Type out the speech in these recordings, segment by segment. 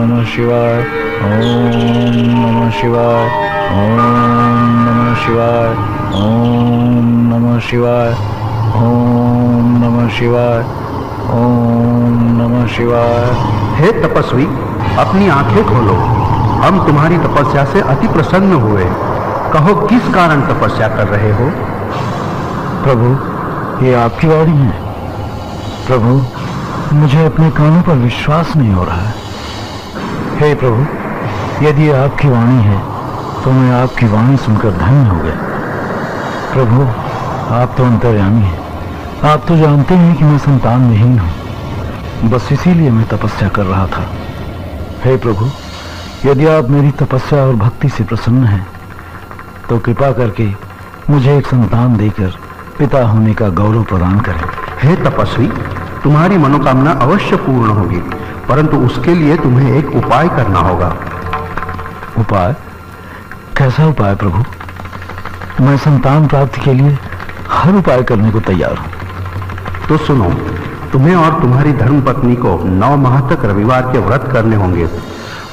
नमः शिवाय, ओम नमः शिवाय, ओम नमः शिवाय, ओम नमः शिवाय, ओम नमः शिवाय, ओम नमः शिवाय। हे तपस्वी, अपनी आंखें खोलो। हम तुम्हारी तपस्या से अति प्रसन्न हुए। कहो, किस कारण तपस्या कर रहे हो? प्रभु, ये आपकी वाणी है। प्रभु, मुझे अपने कानों पर विश्वास नहीं हो रहा है। हे प्रभु, यदि ये आपकी वाणी है तो मैं आपकी वाणी सुनकर धन्य हो गया। प्रभु, आप तो अंतर्यामी हैं। आप तो जानते हैं कि मैं संतान विहीन हूं। बस इसीलिए मैं तपस्या कर रहा था। हे प्रभु, यदि आप मेरी तपस्या और भक्ति से प्रसन्न हैं तो कृपा करके मुझे एक संतान देकर पिता होने का गौरव प्रदान करें। हे तपस्वी, तुम्हारी मनोकामना अवश्य पूर्ण होगी, परंतु उसके लिए तुम्हें एक उपाय करना होगा। उपाय? कैसा उपाय प्रभु? मैं संतान प्राप्ति के लिए हर उपाय करने को तैयार हूं। तो सुनो, तुम्हें और तुम्हारी धर्मपत्नी को 9 माह तक रविवार के व्रत करने होंगे।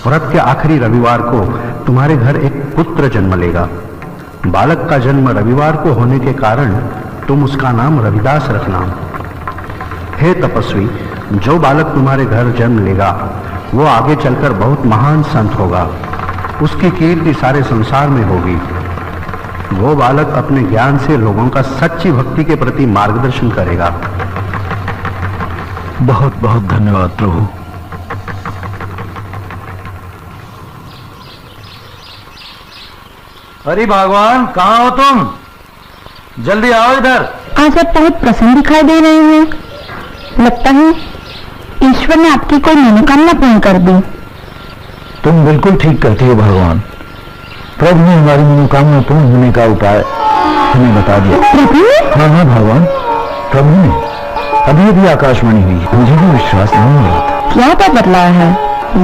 व्रत के आखिरी रविवार को तुम्हारे घर एक पुत्र जन्म लेगा। बालक का जन्म रविवार को होने के कारण तुम उसका नाम रविदास रखना। हे तपस्वी, जो बालक तुम्हारे घर जन्म लेगा वो आगे चलकर बहुत महान संत होगा। उसकी कीर्ति सारे संसार में होगी। वो बालक अपने ज्ञान से लोगों का सच्ची भक्ति के प्रति मार्गदर्शन करेगा। बहुत बहुत धन्यवाद प्रभु। अरे भगवान, कहाँ हो तुम? जल्दी आओ इधर। आज आप बहुत प्रसन्न दिखाई दे रहे हैं। लगता है ईश्वर ने आपकी कोई मनोकामना पूर्ण कर दी। तुम बिल्कुल ठीक कहती हो भगवान। प्रभु ने हमारी मनोकामना पूर्ण होने का उपाय हमें बता दिया। प्रभु? हाँ हाँ भगवान, प्रभु ने। अभी अभी आकाशवाणी हुई है, मुझे भी विश्वास नहीं हो रहा था। क्या क्या बदलाया है?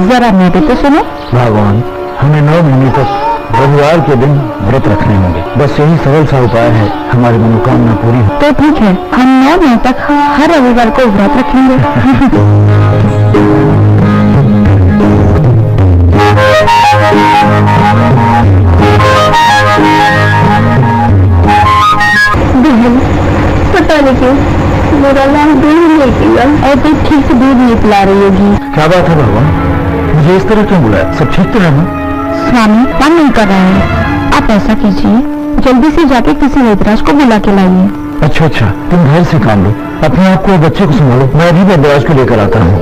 जरा मैं भी तो सुनो। भगवान, हमें 9 महीने तक रविवार के दिन व्रत रखने होंगे। बस यही सरल सा उपाय है, हमारी मनोकामना पूरी हो। तो ठीक है, हम 9 महीने तक हर रविवार को व्रत रखेंगे। पता नहीं क्यों मेरा लाल दूध नहीं पिया और तो ठीक से दूध नहीं पिला रही होगी। क्या बात है भगवान, मुझे इस तरह क्यों बुलाया? सब ठीक तो है ना? स्वामी मन नहीं कर रहा है। आप ऐसा कीजिए, जल्दी से जाके किसी वैद्यराज को बुला के लाइए। अच्छा अच्छा, तुम घर से काम लो, अपने आप को बच्चे को संभालो। मैं अभी वैद्यराज को लेकर आता हूँ।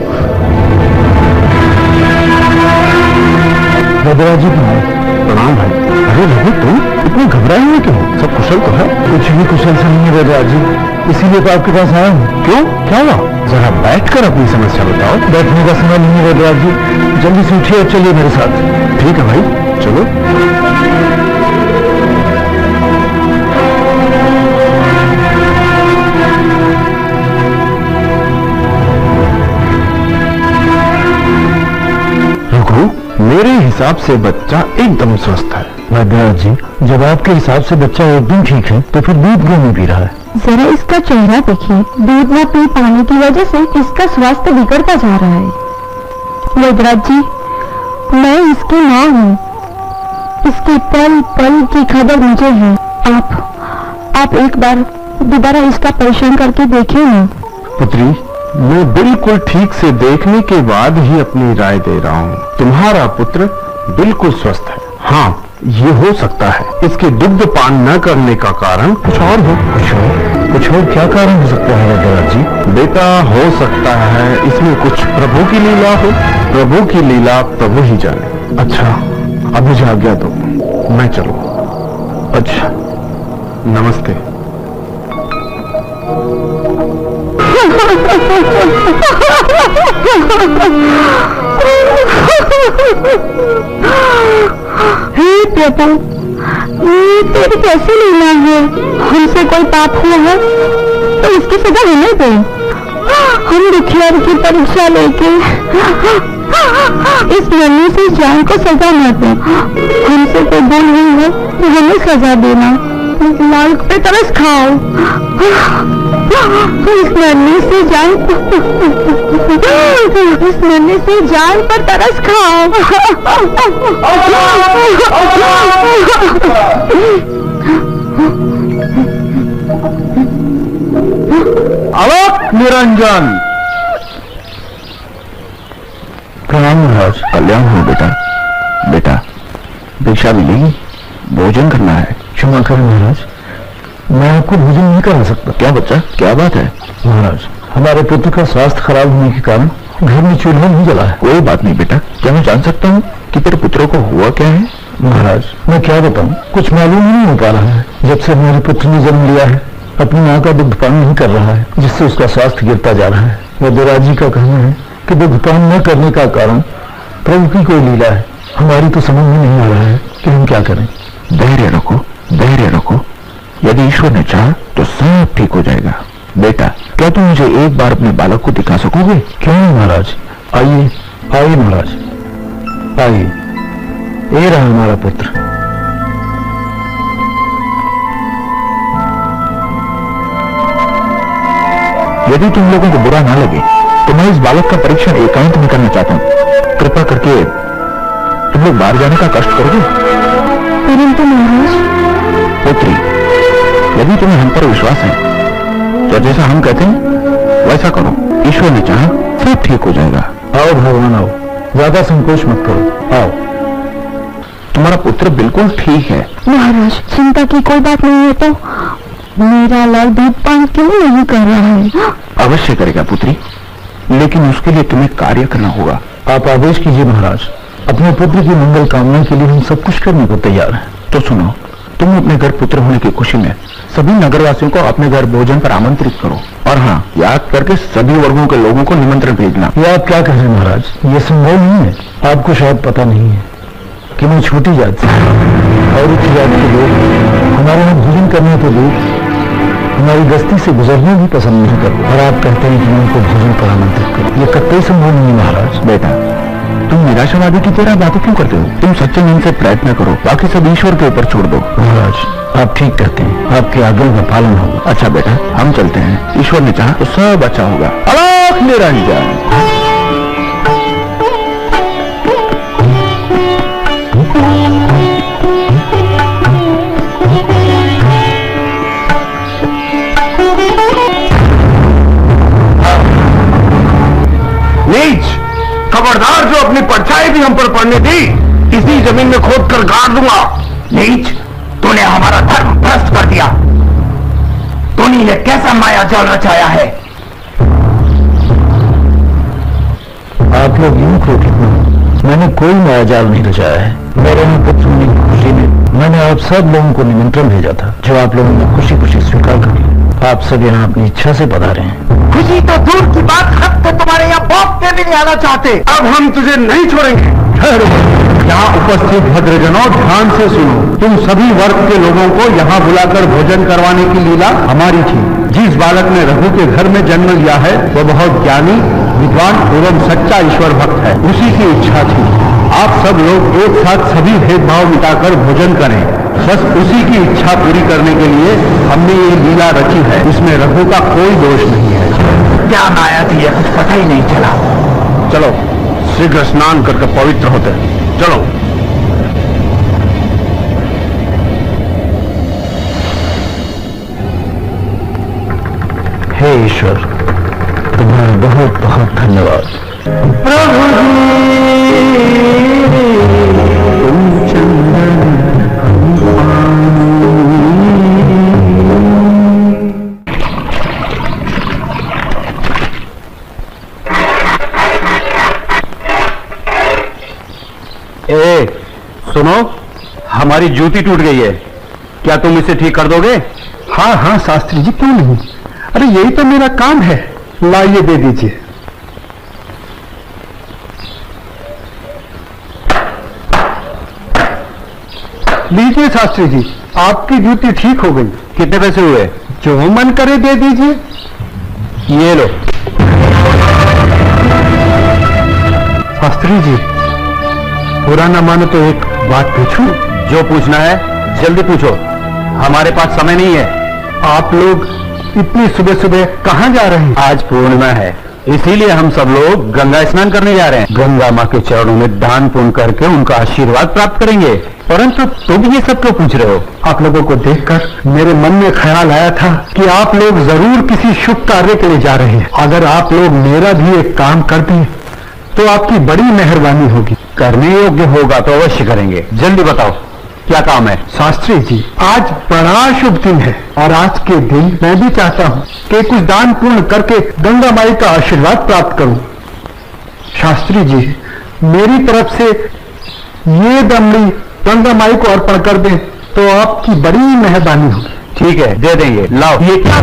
वैद्यराज जी प्रणाम भाई। अरे रघु, तुम इतने घबराए हुए क्यों? सब कुशल तो है? कुछ भी कुशल से नहीं है वैद्यराज जी, इसीलिए तो आपके पास आया हूँ। क्यों, क्या हुआ? जरा बैठकर अपनी समस्या बताओ। बैठने का समय नहीं है वैद्यराज जी, जल्दी से उठिए और चलिए मेरे साथ। ठीक है भाई, चलो। रघु, मेरे हिसाब से बच्चा एकदम स्वस्थ है। वैद्यराज जी, जब आपके हिसाब से बच्चा एकदम ठीक है तो फिर दूध क्यों नहीं पी रहा है? जरा इसका चेहरा देखिए, दूध न पी पाने की वजह से इसका स्वास्थ्य बिगड़ता जा रहा है। वैद्यराज जी, मैं इसकी माँ हूँ। इसकी पल पल की खबर मुझे है। आप एक बार दोबारा इसका परीक्षण करके देखिए ना। पुत्री, मैं बिल्कुल ठीक से देखने के बाद ही अपनी राय दे रहा हूँ। तुम्हारा पुत्र बिल्कुल स्वस्थ है। हाँ, ये हो सकता है इसके दुग्ध पान न करने का कारण कुछ और हो। कुछ और क्या कारण हो सकता है वैद्यराज जी? बेटा, हो सकता है इसमें कुछ प्रभु की लीला हो। प्रभु की लीला प्रभु ही जाने। अच्छा, अब मुझे आज्ञा दो, मैं चलूं। अच्छा, नमस्ते। हे प्रभु, ये तेरी कैसी लीला है? हमसे कोई पाप हुआ है तो इसकी सजा होने दे। हम दुखियार की परीक्षा लेके इस नन्ही से जान को सजा न दे। हमसे कोई भूल हुई है तो हमें सजा देना। लाल पे तरस खाओ। इस नन्हे से जान पर तरस खाओ। आलोक निरंजन। प्रणाम महाराज। कल्याण हो बेटा। बेटा भिक्षा मिलेगी, भोजन करना है। क्षमा करें महाराज, मैं आपको भोजन नहीं करा सकता। क्या बच्चा, क्या बात है? महाराज, हमारे पुत्र का स्वास्थ्य खराब होने के कारण घर में चूल्हा नहीं जला है। कोई बात नहीं बेटा, क्या मैं जान सकता हूँ कि तेरे पुत्रों को हुआ क्या है? महाराज, मैं क्या बताऊं, कुछ मालूम ही नहीं हो पा रहा है। जब से हमारे पुत्र ने जन्म लिया है, अपनी माँ का दुग्धपान नहीं कर रहा है, जिससे उसका स्वास्थ्य गिरता जा रहा है। वैद्यराज जी का कहना है कि दुग्धपान न करने का कारण प्रभु की कोई लीला है। हमारी तो समझ में नहीं आ रहा है कि हम क्या करें। धैर्य रखो, धैर्य रखो। यदि ईश्वर ने चाहा तो सब ठीक हो जाएगा। बेटा, क्या तुम मुझे एक बार अपने बालक को दिखा सकोगे? क्यों नहीं महाराज, आइए आइए महाराज, आइए। ये रहा हमारा पुत्र। यदि तुम लोगों को बुरा ना लगे तो मैं इस बालक का परीक्षण एकांत में करना चाहता हूँ। कृपा करके तुम लोग बाहर जाने का कष्ट करोगे? परंतु महाराज। पुत्री, यदि तुम्हें हम पर विश्वास है तो जैसा हम कहते हैं वैसा करो। ईश्वर ने चाहा सब ठीक हो जाएगा। आओ भगवान, आओ, ज्यादा संकोच मत करो, आओ। तुम्हारा पुत्र बिल्कुल ठीक है। महाराज, चिंता की कोई बात नहीं है तो मेरा लाल दूधपान क्यों नहीं कर रहा है? अवश्य करेगा पुत्री, लेकिन उसके लिए तुम्हें कार्य करना होगा। आप आदेश कीजिए महाराज, अपने पुत्र की मंगल कामना के लिए हम सब कुछ करने को तैयार हैं। तो सुनो, तुम अपने घर पुत्र होने की खुशी में सभी नगरवासियों को अपने घर भोजन पर आमंत्रित करो। और हाँ, याद करके सभी वर्गों के लोगों को निमंत्रण भेजना। ये आप क्या कह रहे हैं महाराज, ये संभव नहीं है। आपको शायद पता नहीं है कि मैं छोटी जात से और उच्च जात के लोग हमारे यहाँ भोजन करने के लिए हमारी गस्ती से गुजरना भी पसंद नहीं करते, और आप कहते हैं कि मैं उनको भोजन पर आमंत्रित करूं। ये कतई संभव नहीं महाराज। बेटा, तुम निराशावादी की तरह बातें क्यों करते हो? तुम सच्चे मन से प्रयत्न करो, बाकी सब ईश्वर के ऊपर छोड़ दो। महाराज, आप ठीक कहते हैं, आपके आज्ञा का पालन होगा। अच्छा बेटा, हम चलते हैं। ईश्वर ने चाहा तो सब अच्छा होगा। आलोक निरंजन। नीच, खबरदार, जो अपनी परछाई भी हम पर पड़ने दी, इसी जमीन में खोद कर गाड़ दूंगा। नीच, तूने हमारा धर्म भ्रष्ट कर दिया। तूने ये कैसा माया जाल रचाया है? आप लोग यूं क्रोधित न हो, मैंने कोई मायाजाल नहीं रचाया है। मेरे में पुत्र होने की खुशी में मैंने आप सब लोगों को निमंत्रण भेजा था, जो आप लोगों ने खुशी खुशी स्वीकार कर लिया। आप सब यहाँ अपनी इच्छा से पधारे हैं। खुशी तो दूर की बात, हक तो तुम्हारे यहाँ भौंकते भी नहीं आना चाहते। अब हम तुझे नहीं छोड़ेंगे। यहाँ उपस्थित भद्रजनों, ध्यान से सुनो। तुम सभी वर्ग के लोगों को यहाँ बुलाकर भोजन करवाने की लीला हमारी थी। जिस बालक ने रघु के घर में जन्म लिया है वह बहुत ज्ञानी, विद्वान एवं सच्चा ईश्वर भक्त है। उसी की इच्छा थी। आप सब लोग एक साथ सभी भेदभाव मिटाकर भोजन करें। बस उसी की इच्छा पूरी करने के लिए हमने ये लीला रची है। इसमें रघु का कोई दोष नहीं है। क्या माया थी, ये कुछ पता ही नहीं चला। चलो शीघ्र स्नान करके पवित्र होते हैं। चलो। हे ईश्वर, तुम्हारा बहुत बहुत धन्यवाद। सुनो, हमारी जूती टूट गई है, क्या तुम इसे ठीक कर दोगे? हाँ हाँ शास्त्री जी, क्यों नहीं। अरे यही तो मेरा काम है। लाइए, दे दीजिए। लीजिए शास्त्री जी, आपकी जूती ठीक हो गई। कितने पैसे हुए? जो मन करे दे दीजिए। ये लो। शास्त्री जी, बुरा ना मानो तो एक बात पूछूं? जो पूछना है जल्दी पूछो, हमारे पास समय नहीं है। आप लोग इतनी सुबह सुबह कहाँ जा रहे हैं? आज पूर्णिमा है, इसीलिए हम सब लोग गंगा स्नान करने जा रहे हैं। गंगा माँ के चरणों में दान पुण्य करके उनका आशीर्वाद प्राप्त करेंगे। परंतु तुम ये सब क्यों पूछ रहे हो? आप लोगों को देखकर मेरे मन में ख्याल आया था कि आप लोग जरूर किसी शुभ कार्य के लिए जा रहे हैं। अगर आप लोग मेरा भी एक काम कर दें तो आपकी बड़ी मेहरबानी होगी। करने योग्य होगा तो अवश्य करेंगे। जल्दी बताओ क्या काम है? शास्त्री जी, आज बड़ा शुभ दिन है और आज के दिन मैं भी चाहता हूँ कि कुछ दान पूर्ण करके गंगा माई का आशीर्वाद प्राप्त करूं। शास्त्री जी, मेरी तरफ से ये दमड़ी गंगा माई को अर्पण कर दें तो आपकी बड़ी मेहरबानी होगी। ठीक है, दे देंगे। लाओ। ये क्या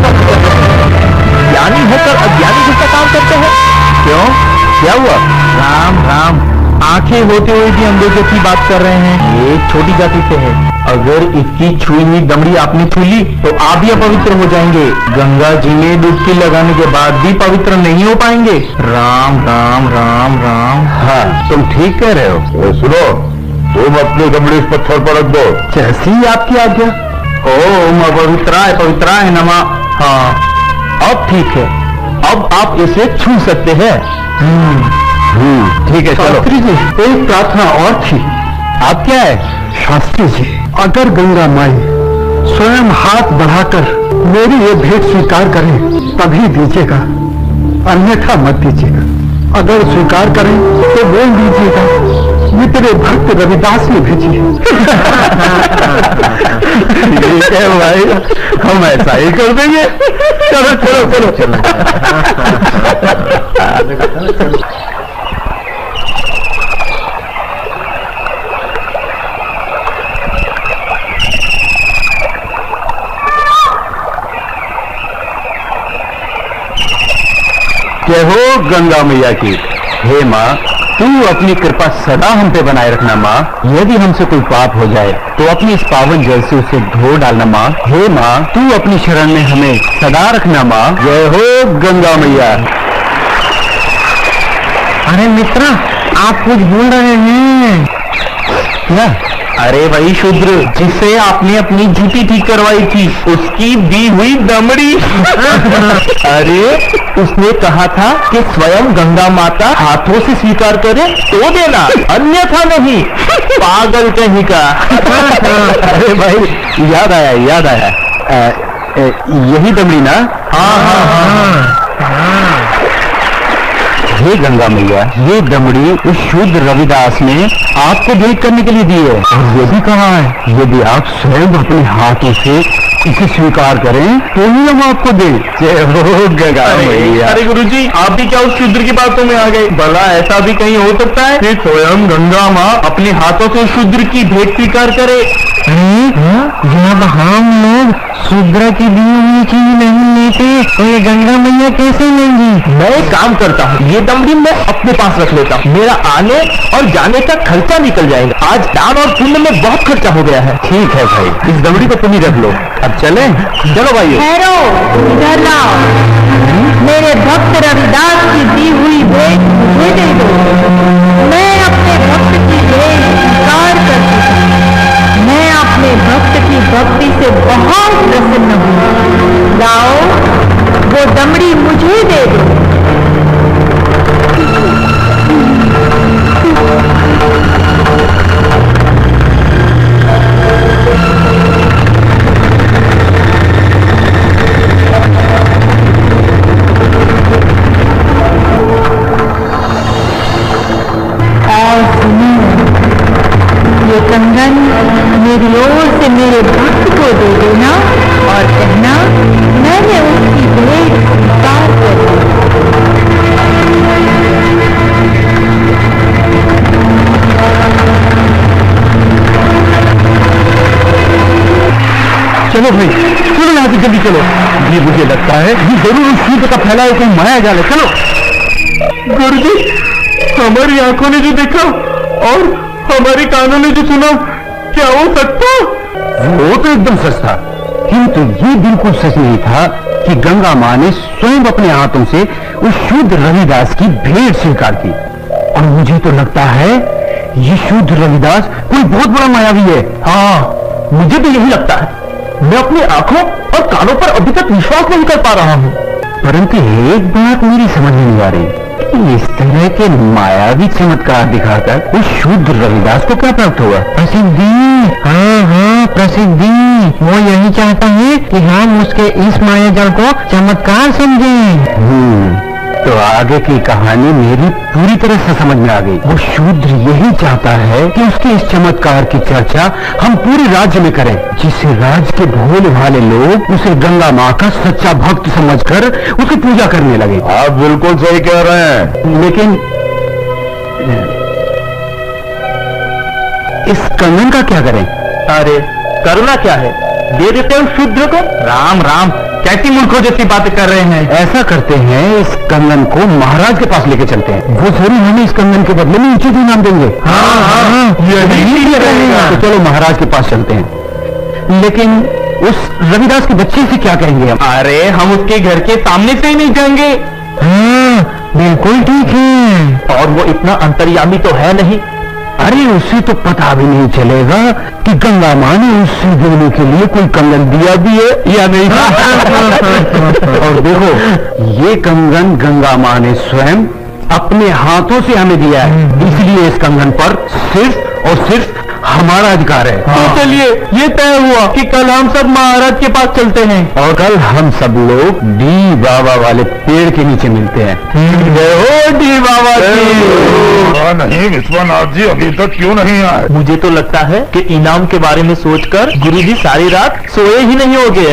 ज्ञानी होकर अज्ञानी जैसा काम करते हो? क्यों, क्या हुआ? राम राम, आंखें होते हुए भी अंधे की बात कर रहे हैं। ये छोटी जाति से है। अगर इसकी छुई हुई दमड़ी आपने छू ली तो आप भी अपवित्र हो जाएंगे। गंगा जी में डुबकी लगाने के बाद भी पवित्र नहीं हो पाएंगे। राम राम राम राम। हाँ, तुम ठीक कह रहे हो। सुनो, तुम अपनी दमड़ी इस पत्थर पर रख दो। जैसी आपकी आज्ञा। ओम अपवित्राय पवित्राय नमः। हाँ, अब ठीक है, अब आप इसे छू सकते हैं। ठीक है, चलो। शास्त्री जी, एक प्रार्थना और थी। आप क्या है? शास्त्री जी, अगर गंगा माई स्वयं हाथ बढ़ाकर मेरी ये भेंट स्वीकार करें तभी दीजिएगा, अन्यथा मत दीजिएगा। अगर स्वीकार करें तो बोल दीजिएगा ये तेरे भक्त रविदास ने भेजी है। ठीक है भाई, हम ऐसा ही कर देंगे। चलो चलो चलो। जय हो गंगा मैया की। हे माँ, तू अपनी कृपा सदा हम पे बनाए रखना माँ। यदि हमसे कोई पाप हो जाए तो अपनी इस पावन जल से उसे धो डालना माँ। हे माँ, तू अपनी शरण में हमें सदा रखना माँ। जय हो गंगा मैया। अरे मित्रा, आप कुछ भूल रहे हैं। क्या? अरे वही शूद्र जिसे आपने अपनी जूती ठीक करवाई थी, उसकी दी हुई दमड़ी। अरे, उसने कहा था कि स्वयं गंगा माता हाथों से स्वीकार करे तो देना, अन्यथा नहीं। पागल कहीं का। अरे भाई, याद आया याद आया। यही दमड़ी ना? हाँ हाँ हाँ। हे गंगा मैया, ये दमड़ी उस शुद्ध रविदास ने आपको भेंट करने के लिए दी है। और ये भी कहा है यदि आप स्वयं अपने हाथों से इसे स्वीकार करें तो ही हम आपको दें। जय हो गंगा मैया। अरे गुरुजी, आप भी क्या उस शूद्र की बातों में आ गए? भला ऐसा भी कहीं हो सकता है कि स्वयं गंगा माँ अपने हाथों से शूद्र की भेंट स्वीकार करे? जब हम लोग शूद्र की दी हुई चीज नहीं लेते तो ये गंगा मैया कैसे लेंगी? मैं एक काम करता हूँ, ये दमड़ी मैं अपने पास रख लेता हूँ। मेरा आने और जाने का खर्चा निकल जाएगा। आज दान और पुण्य में बहुत खर्चा हो गया है। ठीक है भाई, इस दमड़ी को तुम ही रख लो। अब चलें? चलो भाई। ठहरो, इधर लाओ। मेरे भक्त रविदास की दी हुई भेंट मुझे दे दो। मैं अपने भक्त की भेंट स्वीकार करती हूँ। मैं अपने भक्त की भक्ति से बहुत प्रसन्न हूँ। लाओ, वो दमड़ी मुझे दे दो। ये कंगन मेरी ओर से मेरे भक्त को दे देना और कहना मैंने उसकी भेंट स्वीकार कर ली। चलो भाई, चलो यहाँ से जल्दी चलो। ये मुझे लगता है ये जरूर उस शूद्र का फैलाया कोई माया जाल है। चलो। गुरुजी, हमारी आंखों ने जो देखा और हमारे कानों ने जो सुना, क्या वो सच था? वो तो एकदम सच था, किंतु ये बिल्कुल सच नहीं था कि गंगा माँ ने स्वयं अपने हाथों से उस शुद्ध रविदास की भेंट स्वीकार की। और मुझे तो लगता है ये शुद्ध रविदास कोई बहुत बड़ा मायावी है। हाँ, मुझे भी यही लगता है। मैं अपनी आंखों और कानों पर अभी तक विश्वास नहीं कर पा रहा हूँ। परंतु एक बात मेरी समझ में नहीं आ रही कि इस तरह के मायावी चमत्कार दिखाकर उस शुद्ध रविदास को क्या प्राप्त हुआ? प्रसिद्धि। हाँ, प्रसिद्धि। वो यही चाहता है कि हम उसके इस मायाजाल को चमत्कार समझें। तो आगे की कहानी मेरी पूरी तरह से समझ में आ गई। वो शूद्र यही चाहता है कि उसके इस चमत्कार की चर्चा हम पूरे राज्य में करें, जिससे राज्य के भोले भाले लोग उसे गंगा माँ का सच्चा भक्त समझकर उसकी पूजा करने लगे। आप बिल्कुल सही कह रहे हैं, लेकिन इस कंगन का क्या करें? अरे करना क्या है, दे देते हैं शूद्र को। राम राम, कैसी मूर्खों जैसी बातें कर रहे हैं। ऐसा करते हैं, इस कंगन को महाराज के पास लेके चलते हैं। वो जरूर हमें इस कंगन के बदले में उचित इनाम देंगे। यही रहेगा। तो चलो महाराज के पास चलते हैं। लेकिन उस रविदास के बच्चे से क्या कहेंगे हम? अरे हम उसके घर के सामने से ही नहीं जाएंगे। बिल्कुल ठीक है। और वो इतना अंतर्यामी तो है नहीं। अरे उसे तो पता भी नहीं चलेगा कि गंगा माँ ने उससे देने के लिए कोई कंगन दिया भी है या नहीं। और देखो, ये कंगन गंगा माँ ने स्वयं अपने हाथों से हमें दिया है, इसलिए इस कंगन पर सिर्फ और सिर्फ हमारा अधिकार है। तो चलिए, ये तय हुआ कि कल हम सब महाराज के पास चलते हैं। और कल हम सब लोग डी बाबा वाले पेड़ के नीचे मिलते हैं। जय हो डी बाबा की। नहीं विश्वनाथ जी अभी तक क्यों नहीं आए? मुझे तो लगता है कि इनाम के बारे में सोचकर गुरुजी सारी रात सोए ही नहीं होंगे।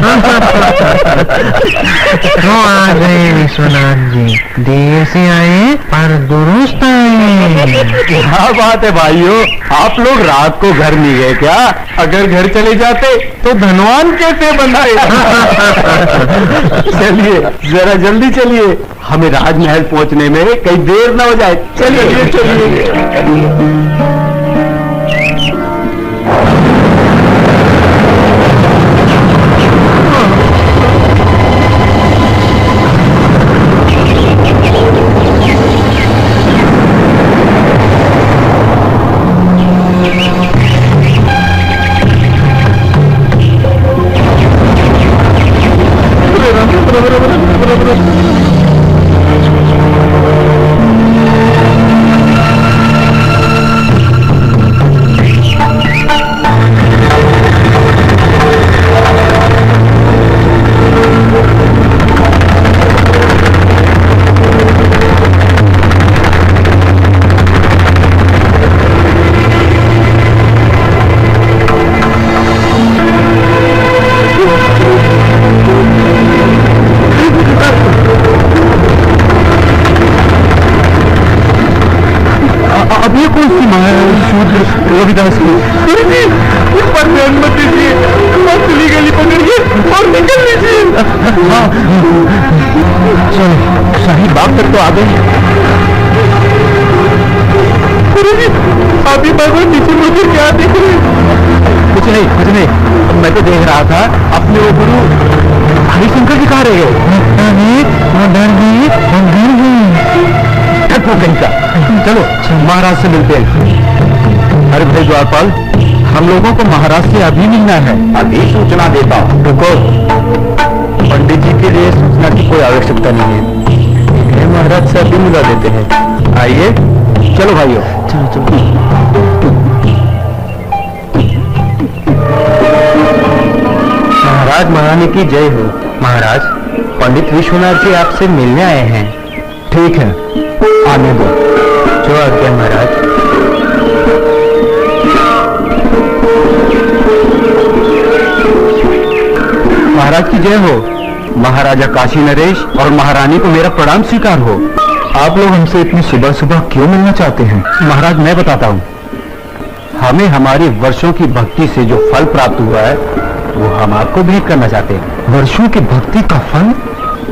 तो आ गए विश्वनाथ जी, देर से आए पर दुरुस्त आए। क्या बात है भाइयों, आप लोग रात को घर नहीं गए क्या? अगर घर चले जाते तो धनवान कैसे बनाए। चलिए जरा जल्दी चलिए, हमें राजमहल पहुंचने में कहीं देर ना हो जाए। चलिए चलिए। रविदास को इस पर ध्यान मत दीजिए, असली गली पकड़िए और निकल लीजिए। चलो, शाही बाग तक तो आ गए। अभी भगवान नीचे मुझे क्या दिख रहे? कुछ नहीं, मैं तो देख रहा था अपने वो गुरु हरिशंकर जी कहाँ रह गए? कहीं का। चलो महाराज से मिलते हैं। अरे भाई द्वारपाल, हम लोगों को महाराज से अभी मिलना है। अभी सूचना देता हूँ। रुको, पंडित जी के लिए सूचना की कोई आवश्यकता नहीं है, महाराज से अभी मिला देते हैं। आइए, चलो भाइयों। चलो। महाराज महारानी की जय हो। महाराज, पंडित विश्वनाथ जी आपसे मिलने आए हैं। ठीक है, आने दो। जो आज्ञा महाराज। महाराज की जय हो। महाराजा काशी नरेश और महारानी को मेरा प्रणाम स्वीकार हो। आप लोग हमसे इतनी सुबह सुबह क्यों मिलना चाहते हैं? महाराज मैं बताता हूँ, हमें हमारी वर्षों की भक्ति से जो फल प्राप्त हुआ है वो हम आपको भेंट करना चाहते हैं। वर्षों की भक्ति का फल?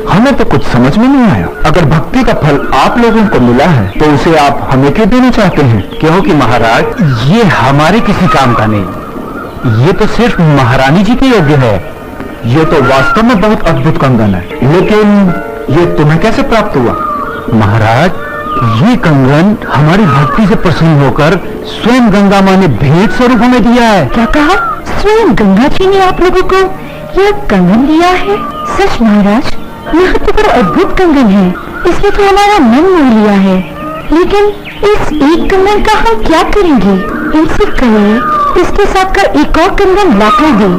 हमें तो कुछ समझ में नहीं आया। अगर भक्ति का फल आप लोगों को मिला है तो उसे आप हमें क्यों देना चाहते हैं? क्योंकि महाराज ये हमारे किसी काम का नहीं, ये तो सिर्फ महारानी जी के योग्य है। ये तो वास्तव में बहुत अद्भुत कंगन है, लेकिन ये तुम्हें कैसे प्राप्त हुआ? महाराज, ये कंगन हमारी भक्ति से प्रसन्न होकर स्वयं गंगा माँ ने भेंट स्वरूप हमें दिया है। क्या कहा? स्वयं गंगा जी ने आप लोगों को यह कंगन दिया है? सच महाराज, यह तो बड़ा अद्भुत कंगन है, इसने तो हमारा मन मोह लिया है। लेकिन इस एक कंगन का हम क्या करेंगे? इनसे कहिए इसके साथ का एक और कंगन लाकर दे।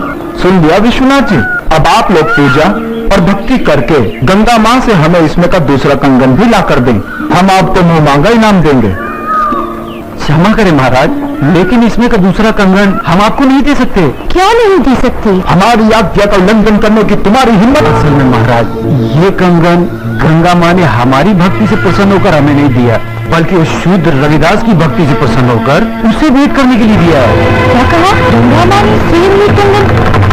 सुन लिया विश्वनाथ जी, अब आप लोग पूजा और भक्ति करके गंगा माँ से हमें इसमें का दूसरा कंगन भी ला कर दें। हम आपको मुंह मांगा इनाम देंगे। क्षमा करें महाराज, लेकिन इसमें का दूसरा कंगन हम आपको नहीं दे सकते। क्या नहीं दे सकते? हमारी आज्ञा का उल्लंघन करने की तुम्हारी हिम्मत। असल में महाराज, ये कंगन गंगा माँ ने हमारी भक्ति से प्रसन्न होकर हमें नहीं दिया, बल्कि उस शूद्र रविदास की भक्ति से प्रसन्न होकर उसे भेंट करने के लिए दिया है। क्या कहा? गंगा माँ ने स्वयं ये कंगन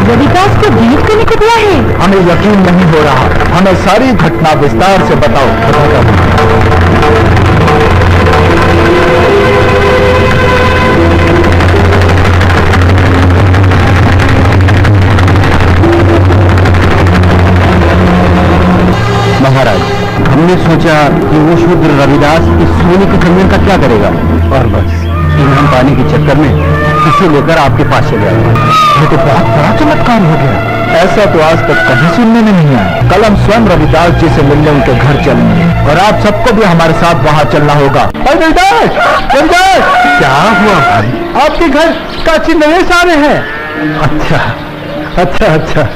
रविदास को भेंट करने को दिया है? हमें यकीन नहीं हो रहा, हमें सारी घटना विस्तार से बताओ। महाराज, हमने सोचा कि वो शूद्र रविदास इस सोने के कंगन का क्या करेगा, और बस इनाम पाने के चक्कर में इसे लेकर आपके पास चले आए। ये तो बहुत बड़ा चमत्कार हो गया, ऐसा तो आज तक कभी सुनने में नहीं आया। कल हम स्वयं रविदास जी से मिलने उनके घर चलेंगे और आप सबको भी हमारे साथ वहाँ चलना होगा। रविदास, रविदास, क्या हुआ भाई? आपके घर काशी नरेश आ रहे हैं। अच्छा अच्छा अच्छा।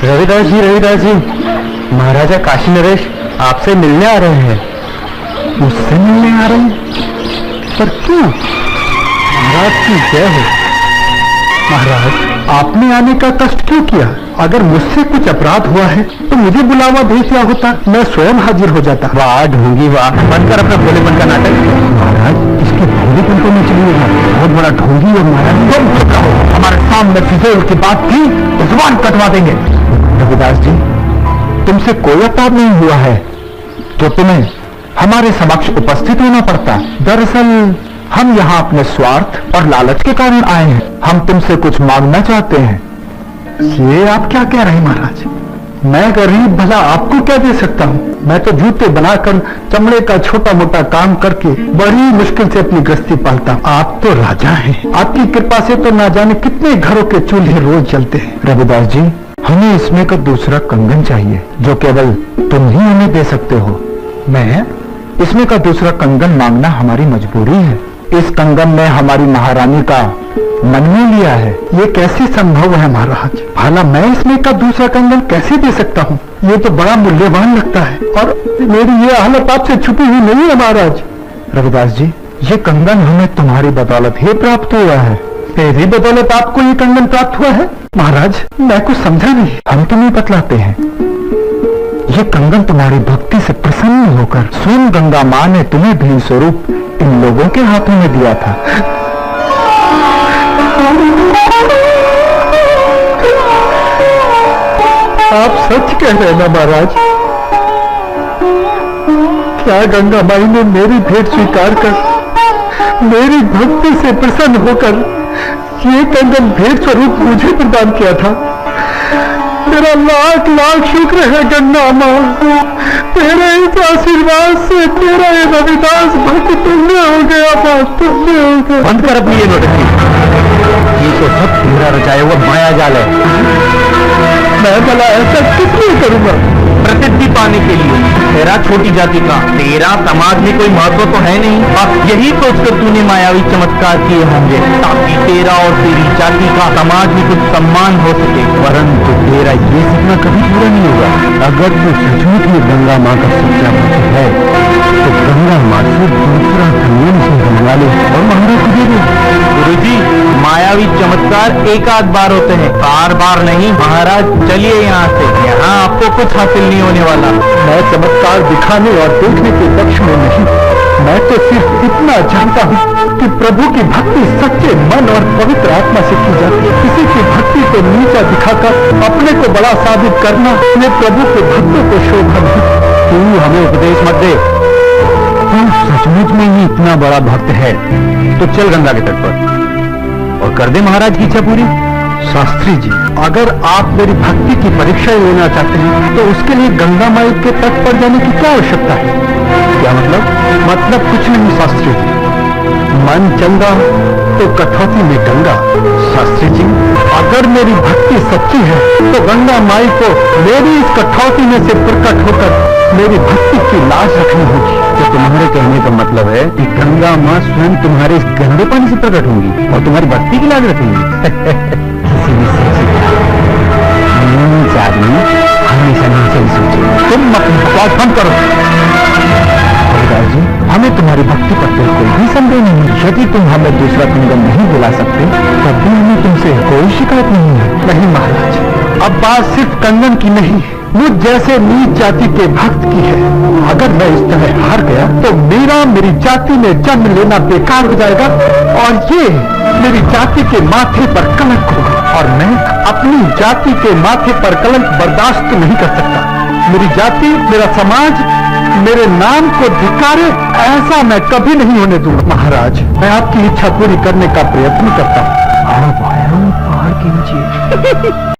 रविदास जी, महाराजा काशी नरेश आपसे मिलने आ रहे हैं। मुझसे मिलने आ रहे हैं? पर क्यों? महाराज की जय हो। महाराज, आपने आने का कष्ट क्यों किया? अगर मुझसे कुछ अपराध हुआ है तो मुझे बुलावा भेज दिया होता, मैं स्वयं हाजिर हो जाता। वाह ढोंगी वाह, बनकर अपना भोलेपन का नाटक। महाराज, इसके भोलेपन को नहीं चलिएगा, बहुत बड़ा ढोंगी और महाराज। तुम चुप रहो, हमारे सामने फिजूल की बात की तो जुबान कटवा देंगे। रविदास जी, तुमसे कोई अपराध नहीं हुआ है तो तुम्हें हमारे समक्ष उपस्थित होना पड़ता। दरअसल हम यहाँ अपने स्वार्थ और लालच के कारण आए हैं। हम तुमसे कुछ मांगना चाहते हैं। ये आप क्या कह रहे हैं महाराज? मैं गरीब भला आपको क्या दे सकता हूँ? मैं तो जूते बनाकर चमड़े का छोटा मोटा काम करके बड़ी मुश्किल से अपनी गृहस्थी पालता। आप तो राजा हैं, आपकी कृपा से तो ना जाने कितने घरों के चूल्हे रोज जलते हैं। रविदास जी, हमें इसमें का दूसरा कंगन चाहिए जो केवल तुम ही हमें दे सकते हो। मैं इसमें का दूसरा कंगन मांगना हमारी मजबूरी है। इस कंगन ने हमारी महारानी का मन में लिया है। ये कैसे संभव है महाराज? भला मैं इसमें का दूसरा कंगन कैसे दे सकता हूँ? ये तो बड़ा मूल्यवान लगता है और मेरी ये हालत आपसे छुपी हुई नहीं है महाराज। रविदास जी, ये कंगन हमें तुम्हारी बदौलत ही प्राप्त हुआ है। मेरी बदौलत आपको ये कंगन प्राप्त हुआ है? महाराज, मैं कुछ समझा नहीं। हम तुम्हें बतलाते हैं। ये कंगन तुम्हारी भक्ति से प्रसन्न होकर स्वयं गंगा माँ ने तुम्हें भेंट स्वरूप इन लोगों के हाथों में दिया था। आप सच कह रहे हैं ना महाराज? क्या गंगा माई ने मेरी भेंट स्वीकार कर मेरी भक्ति से प्रसन्न होकर ये कंगन भेंट स्वरूप मुझे प्रदान किया था? तेरा लाख लाख शुक्र है गंगा माँ, तेरे इस आशीर्वाद से तेरा ये रविदास भक्त तुमने हो गया, तुमने हो गया। बंद कर अपनी ये नोटंकी, ये तो सब तेरा रचाया हुआ माया जाल है। मैं भला ऐसा किस लिए करूंगा? प्रसिद्धि पाने के लिए। तेरा छोटी जाति का, तेरा समाज में कोई महत्व तो है नहीं। अब यही सोचकर तूने मायावी चमत्कार किए होंगे ताकि तेरा और तेरी जाति का समाज में कुछ सम्मान हो सके। परंतु तेरा ये सपना कभी पूरा नहीं होगा। अगर तू सचमुच में गंगा माँ का सच्चा भक्त है तो गंगा माँ से दूसरा कंगन से बनवा ले और महाराज को दे दे। गुरु जी, मायावी चमत्कार एक आध बार होते हैं, बार बार नहीं। महाराज चलिए यहाँ से, यहाँ आपको कुछ हासिल नहीं होने वाला। मैं चमत्कार दिखाने और देखने के पक्ष में नहीं, मैं तो सिर्फ इतना जानता हूँ कि प्रभु की भक्ति सच्चे मन और पवित्र आत्मा से की जाती है। किसी की भक्ति को नीचा दिखाकर अपने को बड़ा साबित करना ये प्रभु के भक्तों को शोभा नहीं। तू हमें उपदेश मत दे। तू सचमुच में ही इतना बड़ा भक्त है तो चल गंगा के तट पर और कर दे महाराज की इच्छा पूरी। शास्त्री जी, अगर आप मेरी भक्ति की परीक्षा लेना चाहते हैं तो उसके लिए गंगा माई के तट पर जाने की क्या आवश्यकता है? क्या मतलब कुछ नहीं शास्त्री जी। मन चंगा तो कठौती में गंगा। शास्त्री जी, अगर मेरी भक्ति सच्ची है तो गंगा माई को मेरी इस कठौती में से प्रकट होकर मेरी भक्ति की लाज रखनी होगी। तो तुम्हारे कहने का मतलब है कि गंगा माँ स्वयं तुम्हारे इस गंदे पानी से प्रकट होंगी और तुम्हारी भक्ति की लाज रखेंगी। किसी भी आदमी हमेशा नीचे ही सोचे। तुम अपनी बात बंद करो। जी, हमें तुम्हारी भक्ति पर कोई भी संदेह नहीं है। यदि तुम हमें दूसरा कंगन नहीं बुला सकते तब भी हमें तुमसे कोई शिकायत नहीं है। नहीं महाराज, अब बात सिर्फ कंगन की नहीं, मुझ जैसे नीच जाति के भक्त की है। अगर मैं इस तरह हार गया तो मेरी जाति में जन्म लेना बेकार हो जाएगा और ये मेरी जाति के माथे पर कलंक होगा और मैं अपनी जाति के माथे पर कलंक बर्दाश्त नहीं कर सकता। मेरी जाति, मेरा समाज मेरे नाम को धिक्कारे, ऐसा मैं कभी नहीं होने दूंगा। महाराज, मैं आपकी इच्छा पूरी करने का प्रयत्न करता हूँ। पहाड़ के नीचे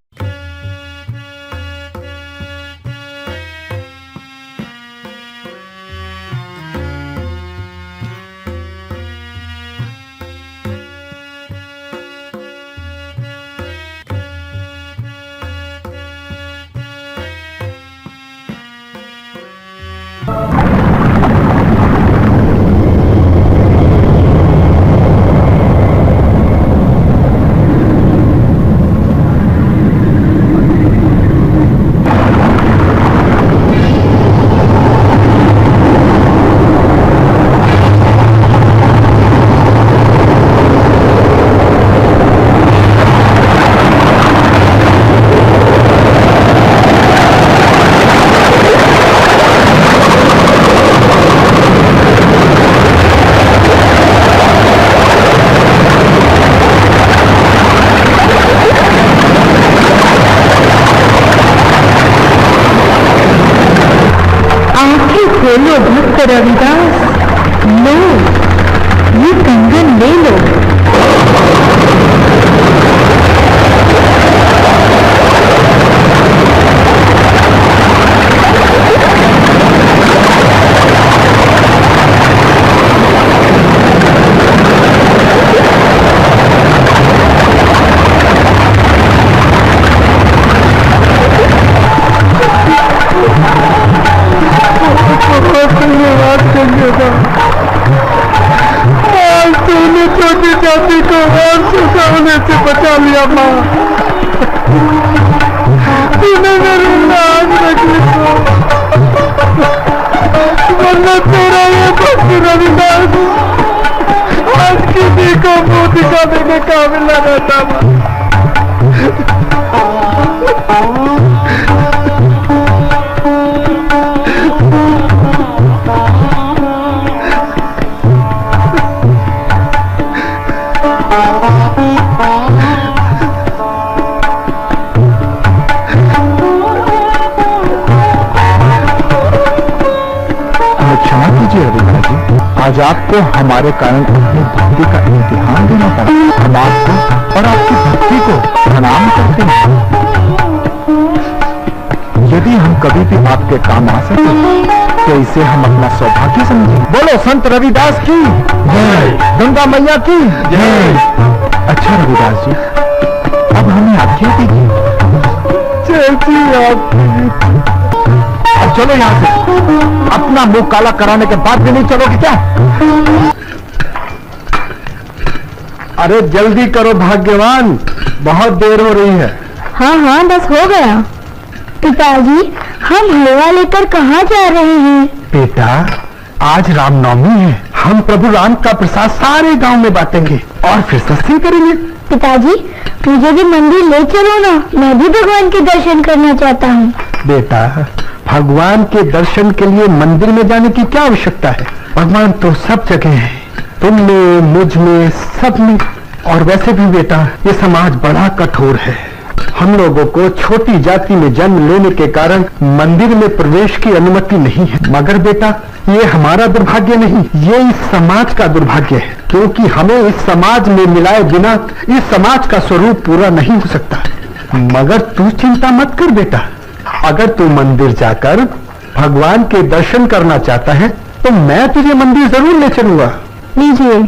बोलो भक्त रविदास, लो ये कंगन ले लो। आज तूने छोटी जाति को और सुखाने से बचा लिया माँ। तूने मेरी लाज रखी वरना तेरा ये भक्त रविदास आज किसी को मुंह दिखाने के काबिल न रहता। क्षमा कीजिए रविदास जी, आज आपको हमारे कारण अपनी भक्ति का इम्तिहान देना पड़ा। हम आपको और आपकी भक्ति को प्रणाम करते हैं। यदि हम कभी भी आपके काम आ सके तो इसे हम अपना सौभाग्य समझें। बोलो संत रविदास की जय, गंगा मैया की जय। अच्छा रविदास जी, अब हमें आज्ञा दीजिए। अब चलो यहाँ से। अपना मुंह काला कराने के बाद भी नहीं चलोगे क्या? अरे जल्दी करो भाग्यवान, बहुत देर हो रही है। हाँ हाँ, बस हो गया। पिताजी, हम हलवा लेकर कहाँ जा रहे हैं? बेटा, आज रामनवमी है। हम प्रभु राम का प्रसाद सारे गांव में बांटेंगे और फिर सत्संग करेंगे। पिताजी, मुझे भी मंदिर ले चलो ना, मैं भी भगवान के दर्शन करना चाहता हूँ। बेटा, भगवान के दर्शन के लिए मंदिर में जाने की क्या आवश्यकता है? भगवान तो सब जगह है, तुम में, मुझ में, सब में। और वैसे भी बेटा, ये समाज बड़ा कठोर है। हम लोगों को छोटी जाति में जन्म लेने के कारण मंदिर में प्रवेश की अनुमति नहीं है। मगर बेटा, ये हमारा दुर्भाग्य नहीं, ये इस समाज का दुर्भाग्य है, क्योंकि हमें इस समाज में मिलाए बिना इस समाज का स्वरूप पूरा नहीं हो सकता। मगर तू चिंता मत कर बेटा, अगर तू मंदिर जाकर भगवान के दर्शन करना चाहता है तो मैं तुझे मंदिर जरूर ले चलूंगा। लीजिए,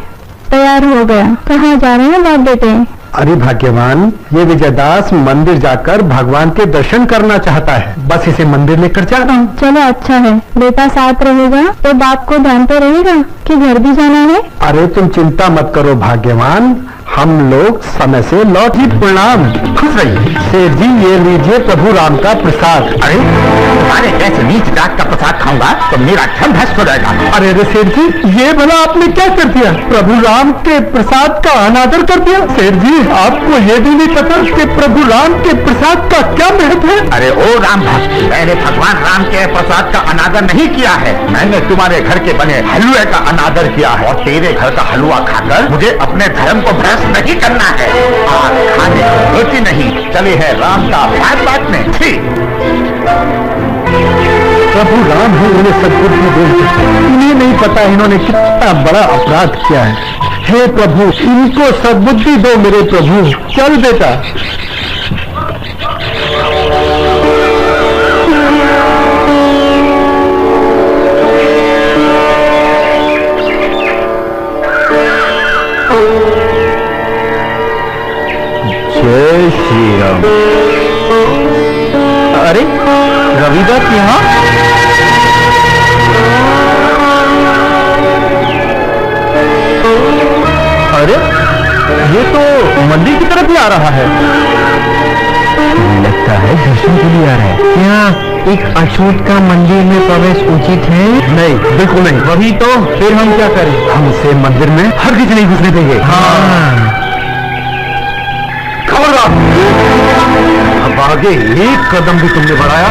तैयार हो गया। कहाँ जा रहे हैं बाप बेटे? अरे भाग्यवान, ये विजयदास मंदिर जाकर भगवान के दर्शन करना चाहता है, बस इसे मंदिर लेकर जा रहा हूँ। चलो अच्छा है, बेटा साथ रहेगा तो बाप को ध्यान तो रहेगा कि घर भी जाना है। अरे तुम चिंता मत करो भाग्यवान, हम लोग समय से लौट ही। प्रणाम। खुश रहिए सेठ जी, ये लीजिए प्रभु राम का प्रसाद। अरे तुम्हारे जैसे नीच जात का प्रसाद खाऊंगा तो मेरा धन भ्रष्ट हो जाएगा। अरे सेठ जी, ये भला आपने क्या कर दिया? प्रभु राम के प्रसाद का अनादर कर दिया। सेठ जी, आपको ये भी नहीं पता कि प्रभु राम के प्रसाद का क्या महत्व है? अरे ओ राम भक्त, मैंने भगवान राम के प्रसाद का अनादर नहीं किया है, मैंने तुम्हारे घर के बने हलवे का अनादर किया है। और तेरे घर का हलवा खाकर मुझे अपने धर्म को भ्रष्ट नहीं करना है। आज खाने को रोटी नहीं, चले है राम का भात बांटने। प्रभु राम है, उन्हें सद्बुद्धि दे। इन्हें नहीं पता इन्होंने कितना बड़ा अपराध किया है। हे प्रभु, इनको सद्बुद्धि दो मेरे प्रभु। चल बेटा। जय श्री राम। अरे रविदास यहाँ? अरे ये तो मंदिर की तरफ ही आ रहा है। लगता है दर्शन के लिए आ रहा है। क्या एक अछूत का मंदिर में प्रवेश उचित है? नहीं, बिल्कुल नहीं। वही तो, फिर हम क्या करें? हम इसे मंदिर में हर किसी नहीं घुसने देंगे। हाँ। अब आगे एक कदम भी तुमने बढ़ाया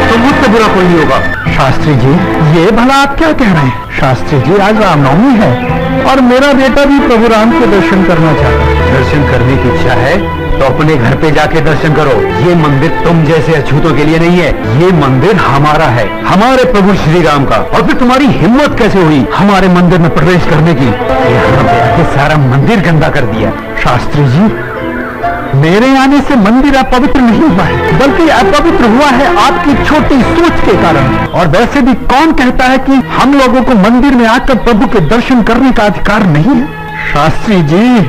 तो मुझसे बुरा कोई नहीं होगा। शास्त्री जी, ये भला आप क्या कह रहे हैं? शास्त्री जी, आज रामनवमी है और मेरा बेटा भी प्रभु राम के दर्शन करना चाहता है। दर्शन करने की इच्छा है तो अपने घर पे जाके दर्शन करो। ये मंदिर तुम जैसे अछूतों के लिए नहीं है, ये मंदिर हमारा है, हमारे प्रभु श्री राम का। और फिर तुम्हारी हिम्मत कैसे हुई हमारे मंदिर में प्रवेश करने की? यहाँ पे आके सारा मंदिर गंदा कर दिया। शास्त्री जी, मेरे आने से मंदिर अपवित्र नहीं हुआ है, बल्कि अपवित्र हुआ है आपकी छोटी सोच के कारण। और वैसे भी कौन कहता है कि हम लोगों को मंदिर में आकर प्रभु के दर्शन करने का अधिकार नहीं है? शास्त्री जी,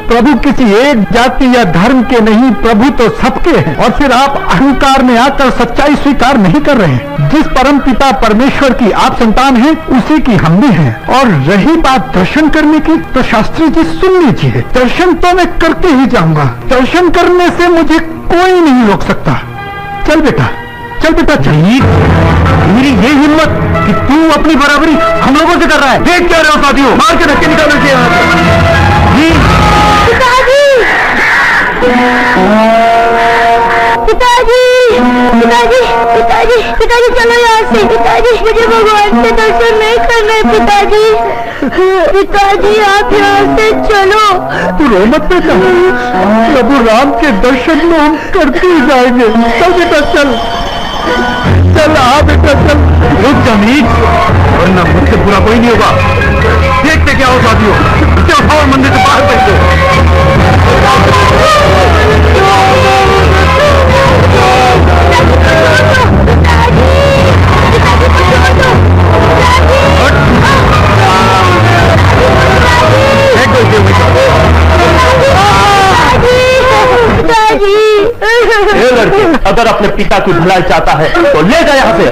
प्रभु किसी एक जाति या धर्म के नहीं, प्रभु तो सबके हैं। और फिर आप अहंकार में आकर सच्चाई स्वीकार नहीं कर रहे हैं। जिस परम पिता परमेश्वर की आप संतान हैं, उसी की हम भी हैं। और रही बात दर्शन करने की, तो शास्त्री जी सुन लीजिए, दर्शन तो मैं करके ही जाऊंगा। दर्शन करने से मुझे कोई नहीं रोक सकता। चल बेटा, चल बेटा, चल। मेरी ये हिम्मत कि तू अपनी बराबरी हम लोगों से कर रहा है। देख क्या रहे हो साथियों, मार के धक्के निकालना चाहिए यहाँ से। पिताजी, पिताजी, पिताजी, पिताजी, चलो यहाँ से। पिताजी, मुझे भगवान के दर्शन नहीं करने। पिताजी, पिताजी, आप यहाँ से चलो। तू रो मत बेटा, प्रभु राम के दर्शन में हम करते ही जाएंगे। चल बेटा, चल चल, आ बेटा चल। रुक जा मीत, वरना मुझसे पूरा कोई नहीं होगा। देखते क्या हो साथियों, क्या उठाओ मंदिर से बाहर फेंक दो। अगर अपने पिता की भलाई चाहता है तो ले जा यहाँ से।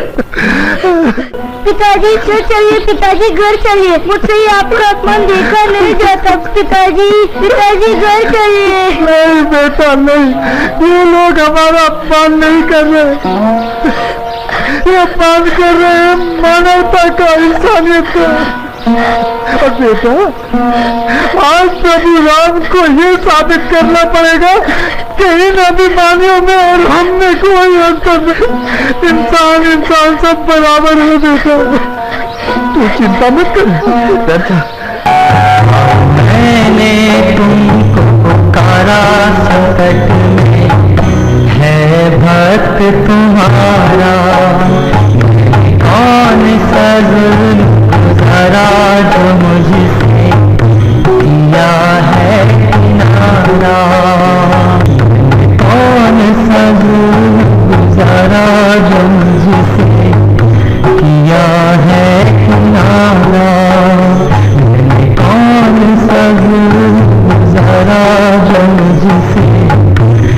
पिताजी, चलिए पिताजी, घर चलिए। मुझसे ही आपका अपमान देखा नहीं जाता। पिताजी, पिताजी, घर चलिए। नहीं बेटा नहीं, ये लोग हमारा अपमान नहीं कर रहे, ये अपमान कर रहे हैं मानवता का, इंसानियत का। और बेटा, आज प्रभु राम को ये साबित करना पड़ेगा कि इन अभिमानियों में और हम में कोई अंतर नहीं। इंसान इंसान सब बराबर है बेटा, तू चिंता मत कर। मैंने तुमको पुकारा संकट में, भक्त तुम्हारा कौन सा जुल्म गुज़रा जो मुझसे किया है किनारा, कौन सा जुल्म गुज़रा जो मुझसे किया है किनारा, कौन सा जुल्म गुज़रा जो मुझसे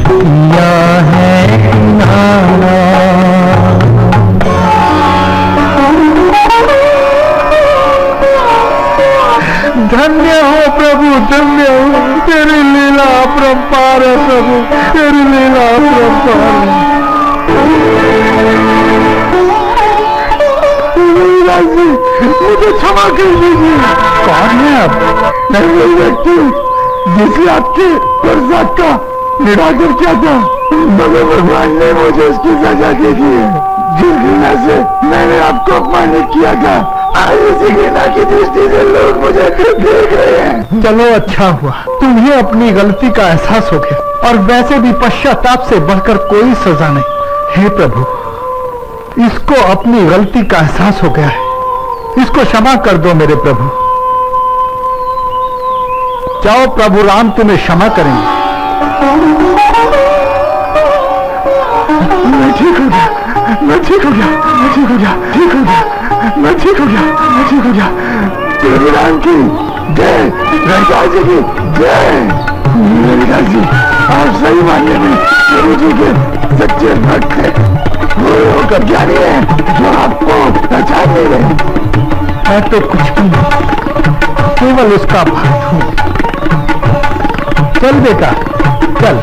किया है किनारा। धन्य हो प्रभु, धन्य हो, तेरी लीला अपरंपार है प्रभु, तेरी लीला अपरंपार है। मुझे क्षमा कर दीजिए। कौन है आप? मैं वही व्यक्ति जिसे आपके बरसात का निरादर किया था, मगर भगवान ने मुझे उसकी सजा दे दी है। जिस घृणा से मैंने आपको अपमानित किया था, आज इसी घृणा की दृष्टि से लोग मुझे देख रहे हैं। चलो अच्छा हुआ, तुम्हें अपनी गलती का एहसास हो गया, और वैसे भी पश्चाताप से बढ़कर कोई सजा नहीं। हे प्रभु, इसको अपनी गलती का एहसास हो गया है, इसको क्षमा कर दो मेरे प्रभु। जाओ, प्रभु राम तुम्हें क्षमा करेंगे। मैं ठीक हो गया, मैं ठीक हो गया, मैं ठीक हो गया, ठीक हो गया, मैं ठीक हो गया, मैं ठीक हो गया। प्रभु राम की जय, रविदास जी की जय। रविदास जी, आप सही मानने में प्रभु जी के सच्चे भक्त हैं। वो होकर ज्ञानी है जो आपको पहचान नहीं रहे। मैं तो कुछ भी नहीं, केवल उसका भक्त हूँ। चल बेटा, चल।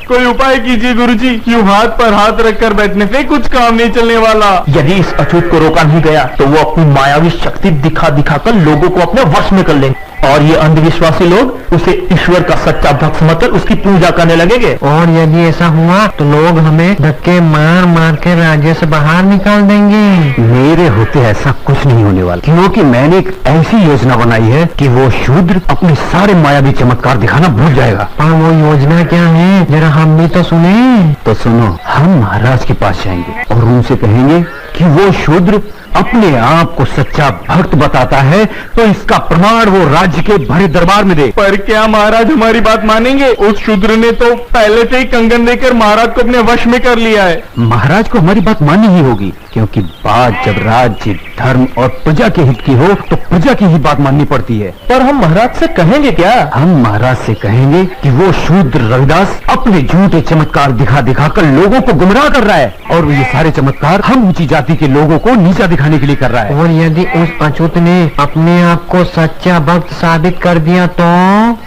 कोई उपाय कीजिए गुरुजी, यूं हाथ पर हाथ रखकर बैठने से कुछ काम नहीं चलने वाला। यदि इस अछूत को रोका नहीं गया तो वो अपनी मायावी शक्ति दिखा दिखाकर लोगों को अपने वश में कर लेंगे, और ये अंधविश्वासी लोग उसे ईश्वर का सच्चा भक्त समझकर उसकी पूजा करने लगेंगे। और यदि ऐसा हुआ तो लोग हमें धक्के मार मार के राज्य से बाहर निकाल देंगे। मेरे होते ऐसा कुछ नहीं होने वाला, क्योंकि मैंने एक ऐसी योजना बनाई है कि वो शूद्र अपने सारे मायावी चमत्कार दिखाना भूल जाएगा। और वो योजना क्या है, जरा हम भी तो सुने। तो सुनो, हम महाराज के पास जाएंगे और उनसे कहेंगे कि वो शूद्र अपने आप को सच्चा भक्त बताता है, तो इसका प्रमाण वो राज्य के भरे दरबार में दे। पर क्या महाराज हमारी बात मानेंगे? उस शूद्र ने तो पहले से ही कंगन देकर महाराज को अपने वश में कर लिया है। महाराज को हमारी बात माननी ही होगी, क्योंकि बात जब राज्य, धर्म और प्रजा के हित की हो तो प्रजा की ही बात माननी पड़ती है। पर हम महाराज से कहेंगे क्या? हम महाराज से कहेंगे कि वो शूद्र रविदास अपने झूठे चमत्कार दिखा दिखाकर लोगों को गुमराह कर रहा है, और ये सारे चमत्कार हम ऊंची जाति के लोगों को नीचा दिखाने के लिए कर रहा है। और यदि उस अछूत ने अपने आप को सच्चा भक्त साबित कर दिया तो?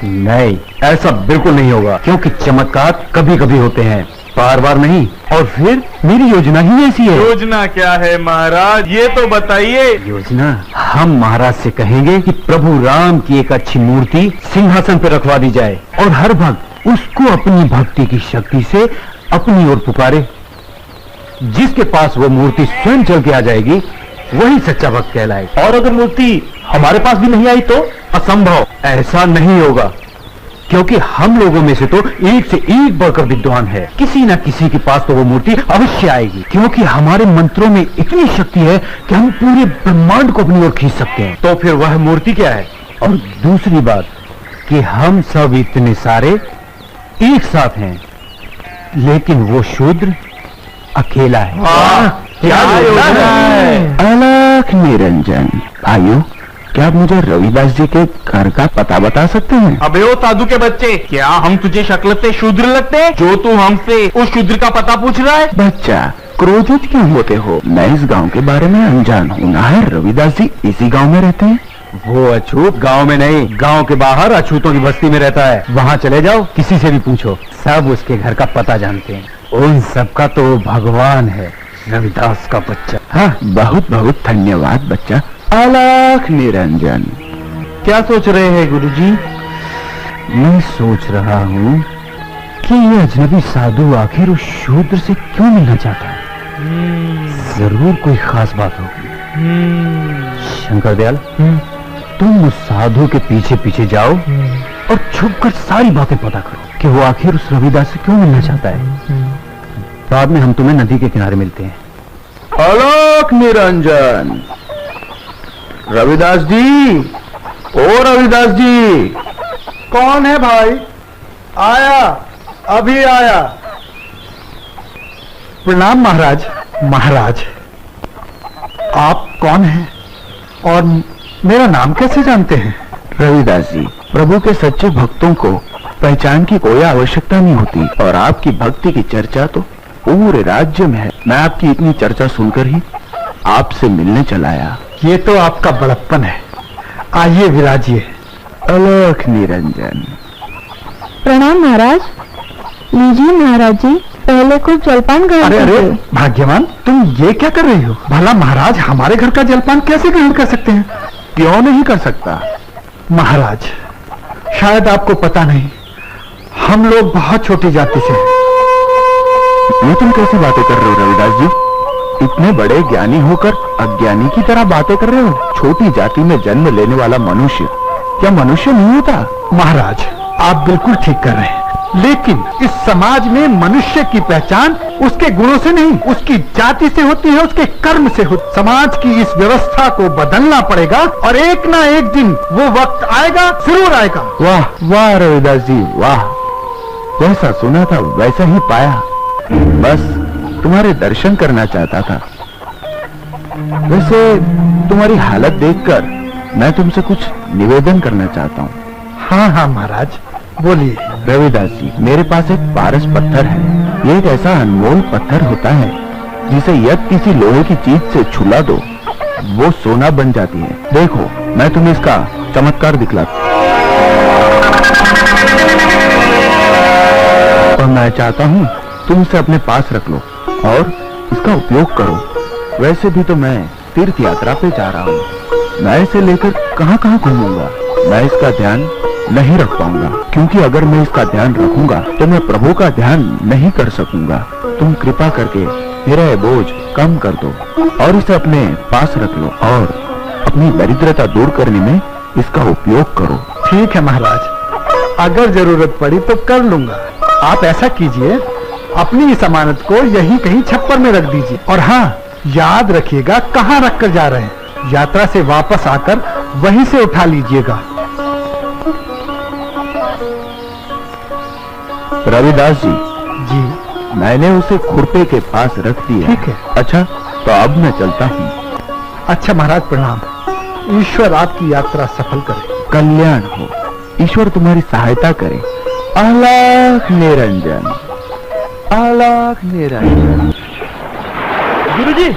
नहीं, ऐसा बिल्कुल नहीं होगा, क्योंकि चमत्कार कभी कभी होते हैं, बार बार नहीं। और फिर मेरी योजना ही ऐसी है। योजना क्या है महाराज, ये तो बताइए। योजना, हम महाराज से कहेंगे कि प्रभु राम की एक अच्छी मूर्ति सिंहासन पर रखवा दी जाए, और हर भक्त उसको अपनी भक्ति की शक्ति से अपनी ओर पुकारे। जिसके पास वो मूर्ति स्वयं चल के आ जाएगी, वही सच्चा भक्त कहलाएगा। और अगर मूर्ति हमारे पास भी नहीं आई तो? असंभव, ऐसा नहीं होगा, क्योंकि हम लोगों में से तो एक से एक बढ़कर विद्वान है। किसी न किसी के पास तो वो मूर्ति अवश्य आएगी, क्योंकि हमारे मंत्रों में इतनी शक्ति है कि हम पूरे ब्रह्मांड को अपनी ओर खींच सकते हैं। तो फिर वह मूर्ति क्या है? और दूसरी बात कि हम सब इतने सारे एक साथ हैं, लेकिन वो शूद्र अकेला है। क्या योजना है? अलख निरंजन। भाइयों, क्या आप मुझे रविदास जी के घर का पता बता सकते हैं? अबे ओ साधु के बच्चे, क्या हम तुझे शक्ल से शूद्र लगते हैं जो तू हमसे उस शूद्र का पता पूछ रहा है? बच्चा, क्रोधित क्यों होते हो? मैं इस गांव के बारे में अनजान हूँ ना है। रविदास जी इसी गांव में रहते हैं। वो अछूत गांव में नहीं, गांव के बाहर अछूतों की बस्ती में रहता है। वहाँ चले जाओ, किसी से भी पूछो, सब उसके घर का पता जानते हैं। उन सबका तो भगवान है, रविदास का बच्चा। हाँ, बहुत बहुत धन्यवाद बच्चा। अलख निरंजन। क्या सोच रहे हैं गुरुजी? मैं सोच रहा हूँ कि ये अजनबी साधु आखिर उस शूद्र से क्यों मिलना चाहता है। जरूर कोई खास बात होगी। शंकर दयाल, तुम उस साधु के पीछे पीछे जाओ और छुपकर सारी बातें पता करो कि वो आखिर उस रविदास से क्यों मिलना चाहता है। बाद में हम तुम्हें नदी के किनारे मिलते हैं। आलोक निरंजन, रविदास जी, ओ रविदास जी। कौन है भाई? आया, अभी आया। प्रणाम महाराज। महाराज, आप कौन हैं और मेरा नाम कैसे जानते हैं? रविदास जी, प्रभु के सच्चे भक्तों को पहचान की कोई आवश्यकता नहीं होती, और आपकी भक्ति की चर्चा तो पूरे राज्य में है। मैं आपकी इतनी चर्चा सुनकर ही आपसे मिलने चला आया। ये तो आपका बड़प्पन है। आइए विराजिए। अलख निरंजन। प्रणाम महाराज। लीजिए महाराज जी, पहले कुछ जलपान ग्रहण अरे अरे कीजिए। भाग्यवान, तुम ये क्या कर रही हो? भला महाराज हमारे घर का जलपान कैसे ग्रहण कर सकते हैं? क्यों नहीं कर सकता? महाराज, शायद आपको पता नहीं, हम लोग बहुत छोटी जाति से हैं। ये तुम कैसे बातें कर रहे हो रविदास जी? इतने बड़े ज्ञानी होकर अज्ञानी की तरह बातें कर रहे हो। छोटी जाति में जन्म लेने वाला मनुष्य क्या मनुष्य नहीं होता? महाराज, आप बिल्कुल ठीक कर रहे हैं, लेकिन इस समाज में मनुष्य की पहचान उसके गुणों से नहीं, उसकी जाति से होती है, उसके कर्म से होती। समाज की इस व्यवस्था को बदलना पड़ेगा और एक ना एक दिन वो वक्त आएगा, जरूर आएगा। वाह वाह रविदास जी, वाह। जैसा सुना था वैसा ही पाया। बस तुम्हारे दर्शन करना चाहता था। वैसे तुम्हारी हालत देखकर मैं तुमसे कुछ निवेदन करना चाहता हूँ। हाँ हाँ महाराज, बोलिए। रविदास जी, मेरे पास एक पारस पत्थर है। ये एक ऐसा अनमोल पत्थर होता है जिसे यदि किसी लोहे की चीज से छुला दो वो सोना बन जाती है। देखो, मैं तुम्हें इसका चमत्कार दिखलाता और मैं चाहता हूँ तुम इसे अपने पास रख लो और इसका उपयोग करो। वैसे भी तो मैं तीर्थ यात्रा पे जा रहा हूँ। मैं इसे लेकर कहाँ कहाँ घूमूंगा। मैं इसका ध्यान नहीं रख पाऊंगा, क्योंकि अगर मैं इसका ध्यान रखूंगा तो मैं प्रभु का ध्यान नहीं कर सकूंगा। तुम कृपा करके मेरा ये बोझ कम कर दो और इसे अपने पास रख लो और अपनी दरिद्रता दूर करने में इसका उपयोग करो। ठीक है महाराज, अगर जरूरत पड़ी तो कर लूंगा। आप ऐसा कीजिए, अपनी इस अमानत को यहीं कहीं छप्पर में रख दीजिए। और हाँ, याद रखिएगा कहाँ रख कर जा रहे हैं। यात्रा से वापस आकर वहीं से उठा लीजिएगा। रविदास जी, जी मैंने उसे खुरपे के पास रख दिया। ठीक है। अच्छा, तो अब मैं चलता हूँ। अच्छा महाराज, प्रणाम। ईश्वर आपकी यात्रा सफल करे। कल्याण हो। ईश्वर तुम्हारी सहायता करे। अलख निरंजन, अलख निरंजन। गुरुजी,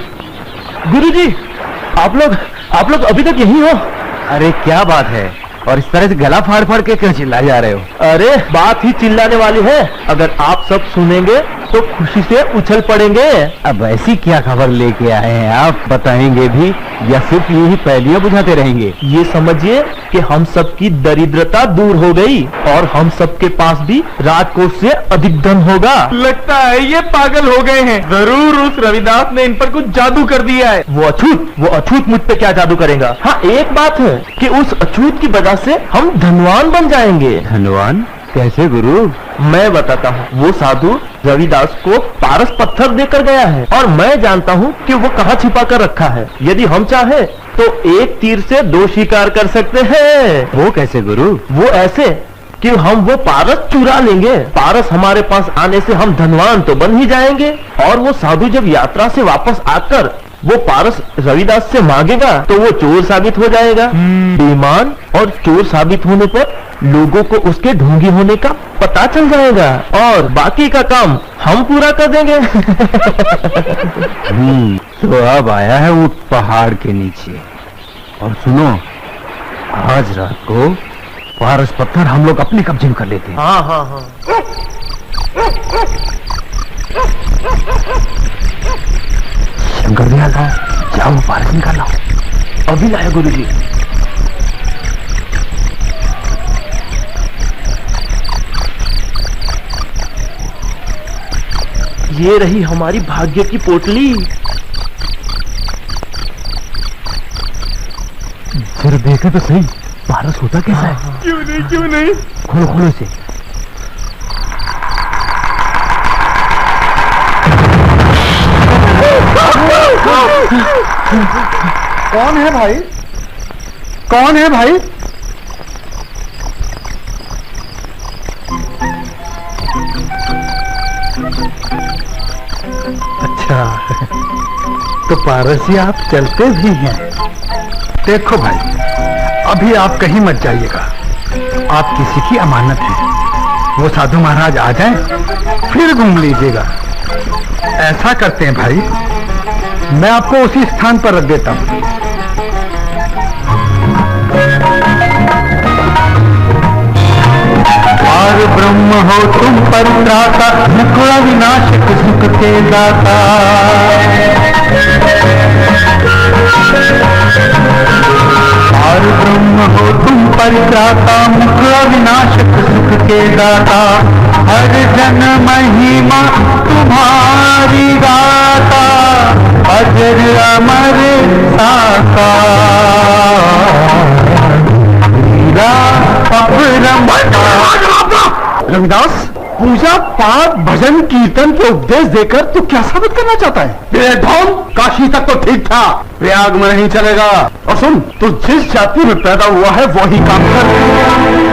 गुरुजी, आप लोग अभी तक यहीं हो? अरे क्या बात है, और इस तरह से गला फाड़ फाड़ के क्यों चिल्लाए जा रहे हो? अरे बात ही चिल्लाने वाली है। अगर आप सब सुनेंगे तो खुशी से उछल पड़ेंगे। अब ऐसी क्या खबर लेके आए हैं आप? बताएंगे भी या सिर्फ यही पहेलियां बुझाते रहेंगे? ये समझिए कि हम सबकी दरिद्रता दूर हो गई और हम सबके पास भी राजकोष से अधिक धन होगा। लगता है ये पागल हो गए हैं। जरूर उस रविदास ने इन पर कुछ जादू कर दिया है। वो अछूत मुझ पे क्या जादू करेगा? हाँ, एक बात है कि उस अछूत की वजह से हम धनवान बन जाएंगे। धनवान कैसे गुरु? मैं बताता हूँ। वो साधु रविदास को पारस पत्थर देकर गया है और मैं जानता हूँ कि वो कहाँ छिपा कर रखा है। यदि हम चाहे तो एक तीर से दो शिकार कर सकते हैं। वो कैसे गुरु? वो ऐसे कि हम वो पारस चुरा लेंगे। पारस हमारे पास आने से हम धनवान तो बन ही जाएंगे और वो साधु जब यात्रा से वापस आकर वो पारस रविदास से मांगेगा तो वो चोर साबित हो जाएगा। बेईमान और चोर साबित होने पर लोगों को उसके ढोंगी होने का पता चल जाएगा और बाकी का काम हम पूरा कर देंगे। तो अब आया है वो पहाड़ के नीचे। और सुनो, आज रात को पारस पत्थर हम लोग अपने कब्जे में कर लेते हैं। हाँ हाँ हाँ। शंकर दयाल, जाओ वो पारस निकाल लाओ। अभी लाए गुरुजी। ये रही हमारी भाग्य की पोटली। जरा देखो तो सही, पारस होता कैसा है? क्यों नहीं? खोलो खोलो इसे। कौन है भाई? कौन है भाई? अच्छा, तो पारस जी आप चलते भी हैं। देखो भाई, अभी आप कहीं मत जाइएगा, आप किसी की अमानत है। वो साधु महाराज आ जाएं, फिर घूम लीजिएगा। ऐसा करते हैं भाई, मैं आपको उसी स्थान पर रख देता हूं। पार ब्रह्म हो तुम परित्राता, मुकुड़ा विनाशक सुख के दाता। पार ब्रह्म हो तुम परित्राता, मुकुड़ा विनाशक सुख के दाता। हर जन महिमा तुम्हारी गाता, अजर अमर साका। रविदास, पूजा पाठ भजन कीर्तन के उपदेश देकर तू क्या साबित करना चाहता है? ढोल, काशी तक तो ठीक था, प्रयाग में नहीं चलेगा। और सुन, तू जिस जाति में पैदा हुआ है वही काम कर।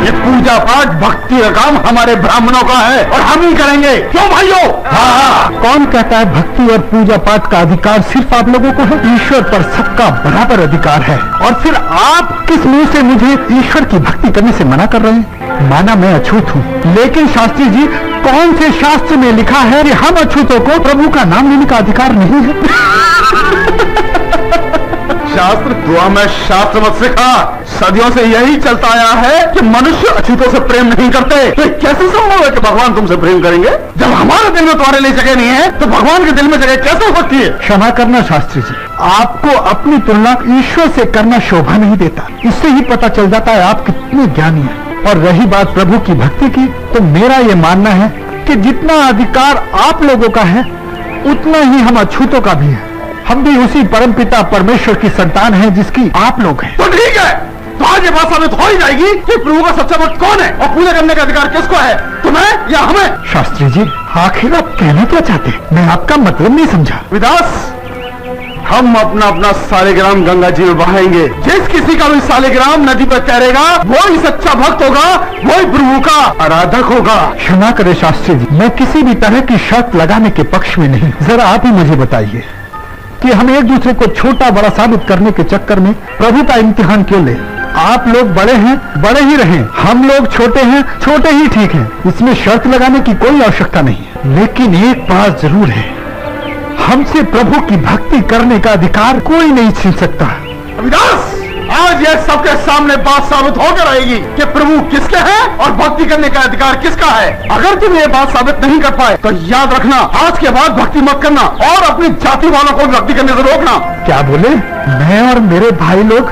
ये पूजा पाठ भक्ति का काम हमारे ब्राह्मणों का है और हम ही करेंगे, क्यों भाइयों? हाँ, कौन कहता है भक्ति और पूजा पाठ का अधिकार सिर्फ आप लोगों को है? ईश्वर पर सबका बराबर अधिकार है। और फिर आप किस मुंह से मुझे ईश्वर की भक्ति करने से मना कर रहे हैं? माना मैं अछूत हूँ, लेकिन शास्त्री जी, कौन से शास्त्र में लिखा है कि हम अछूतों को प्रभु का नाम लेने का अधिकार नहीं है? शास्त्र दुआ में शास्त्र मत सिखा। सदियों से यही चलता आया है कि मनुष्य अछूतों से प्रेम नहीं करते। तो कैसे संभव है कि भगवान तुमसे प्रेम करेंगे? जब हमारे दिल में तुम्हारे लिए जगह नहीं है तो भगवान के दिल में जगह कैसे हो सकती है? क्षमा करना शास्त्री जी, आपको अपनी तुलना ईश्वर से करना शोभा नहीं देता। इससे ही पता चल जाता है आप कितने ज्ञानी हैं। और रही बात प्रभु की भक्ति की, तो मेरा ये मानना है कि जितना अधिकार आप लोगों का है उतना ही हम अछूतों का भी है। हम भी उसी परमपिता परमेश्वर की संतान हैं जिसकी आप लोग हैं। तो ठीक है, तो आज ये बात साबित हो ही जाएगी कि प्रभु का सच्चा भक्त कौन है और पूजा करने का अधिकार किसको है, तुम्हें या हमें? शास्त्री जी, आखिर आप कहना क्या चाहते हैं? मैं आपका मतलब नहीं समझा। विदास, हम अपना अपना सालिग्राम गंगा जी में बहाएंगे। जिस किसी का भी सालिग्राम नदी पर तैरेगा वो ही सच्चा भक्त होगा, वो ही प्रभु का आराधक होगा। क्षमा करे शास्त्री जी, मैं किसी भी तरह की शर्त लगाने के पक्ष में नहीं। जरा आप ही मुझे बताइए कि हम एक दूसरे को छोटा बड़ा साबित करने के चक्कर में प्रभु का इम्तिहान क्यों ले? आप लोग बड़े हैं, बड़े ही रहें, हम लोग छोटे हैं, छोटे ही ठीक हैं। इसमें शर्त लगाने की कोई आवश्यकता नहीं है। लेकिन एक बात जरूर है, हमसे प्रभु की भक्ति करने का अधिकार कोई नहीं छीन सकता। रविदास, आज यह सबके सामने बात साबित होकर रहेगी कि प्रभु किसके हैं और भक्ति करने का अधिकार किसका है। अगर तुम ये बात साबित नहीं कर पाए तो याद रखना, आज के बाद भक्ति मत करना और अपनी जाति वालों को भक्ति करने से रोकना। क्या बोले? मैं और मेरे भाई लोग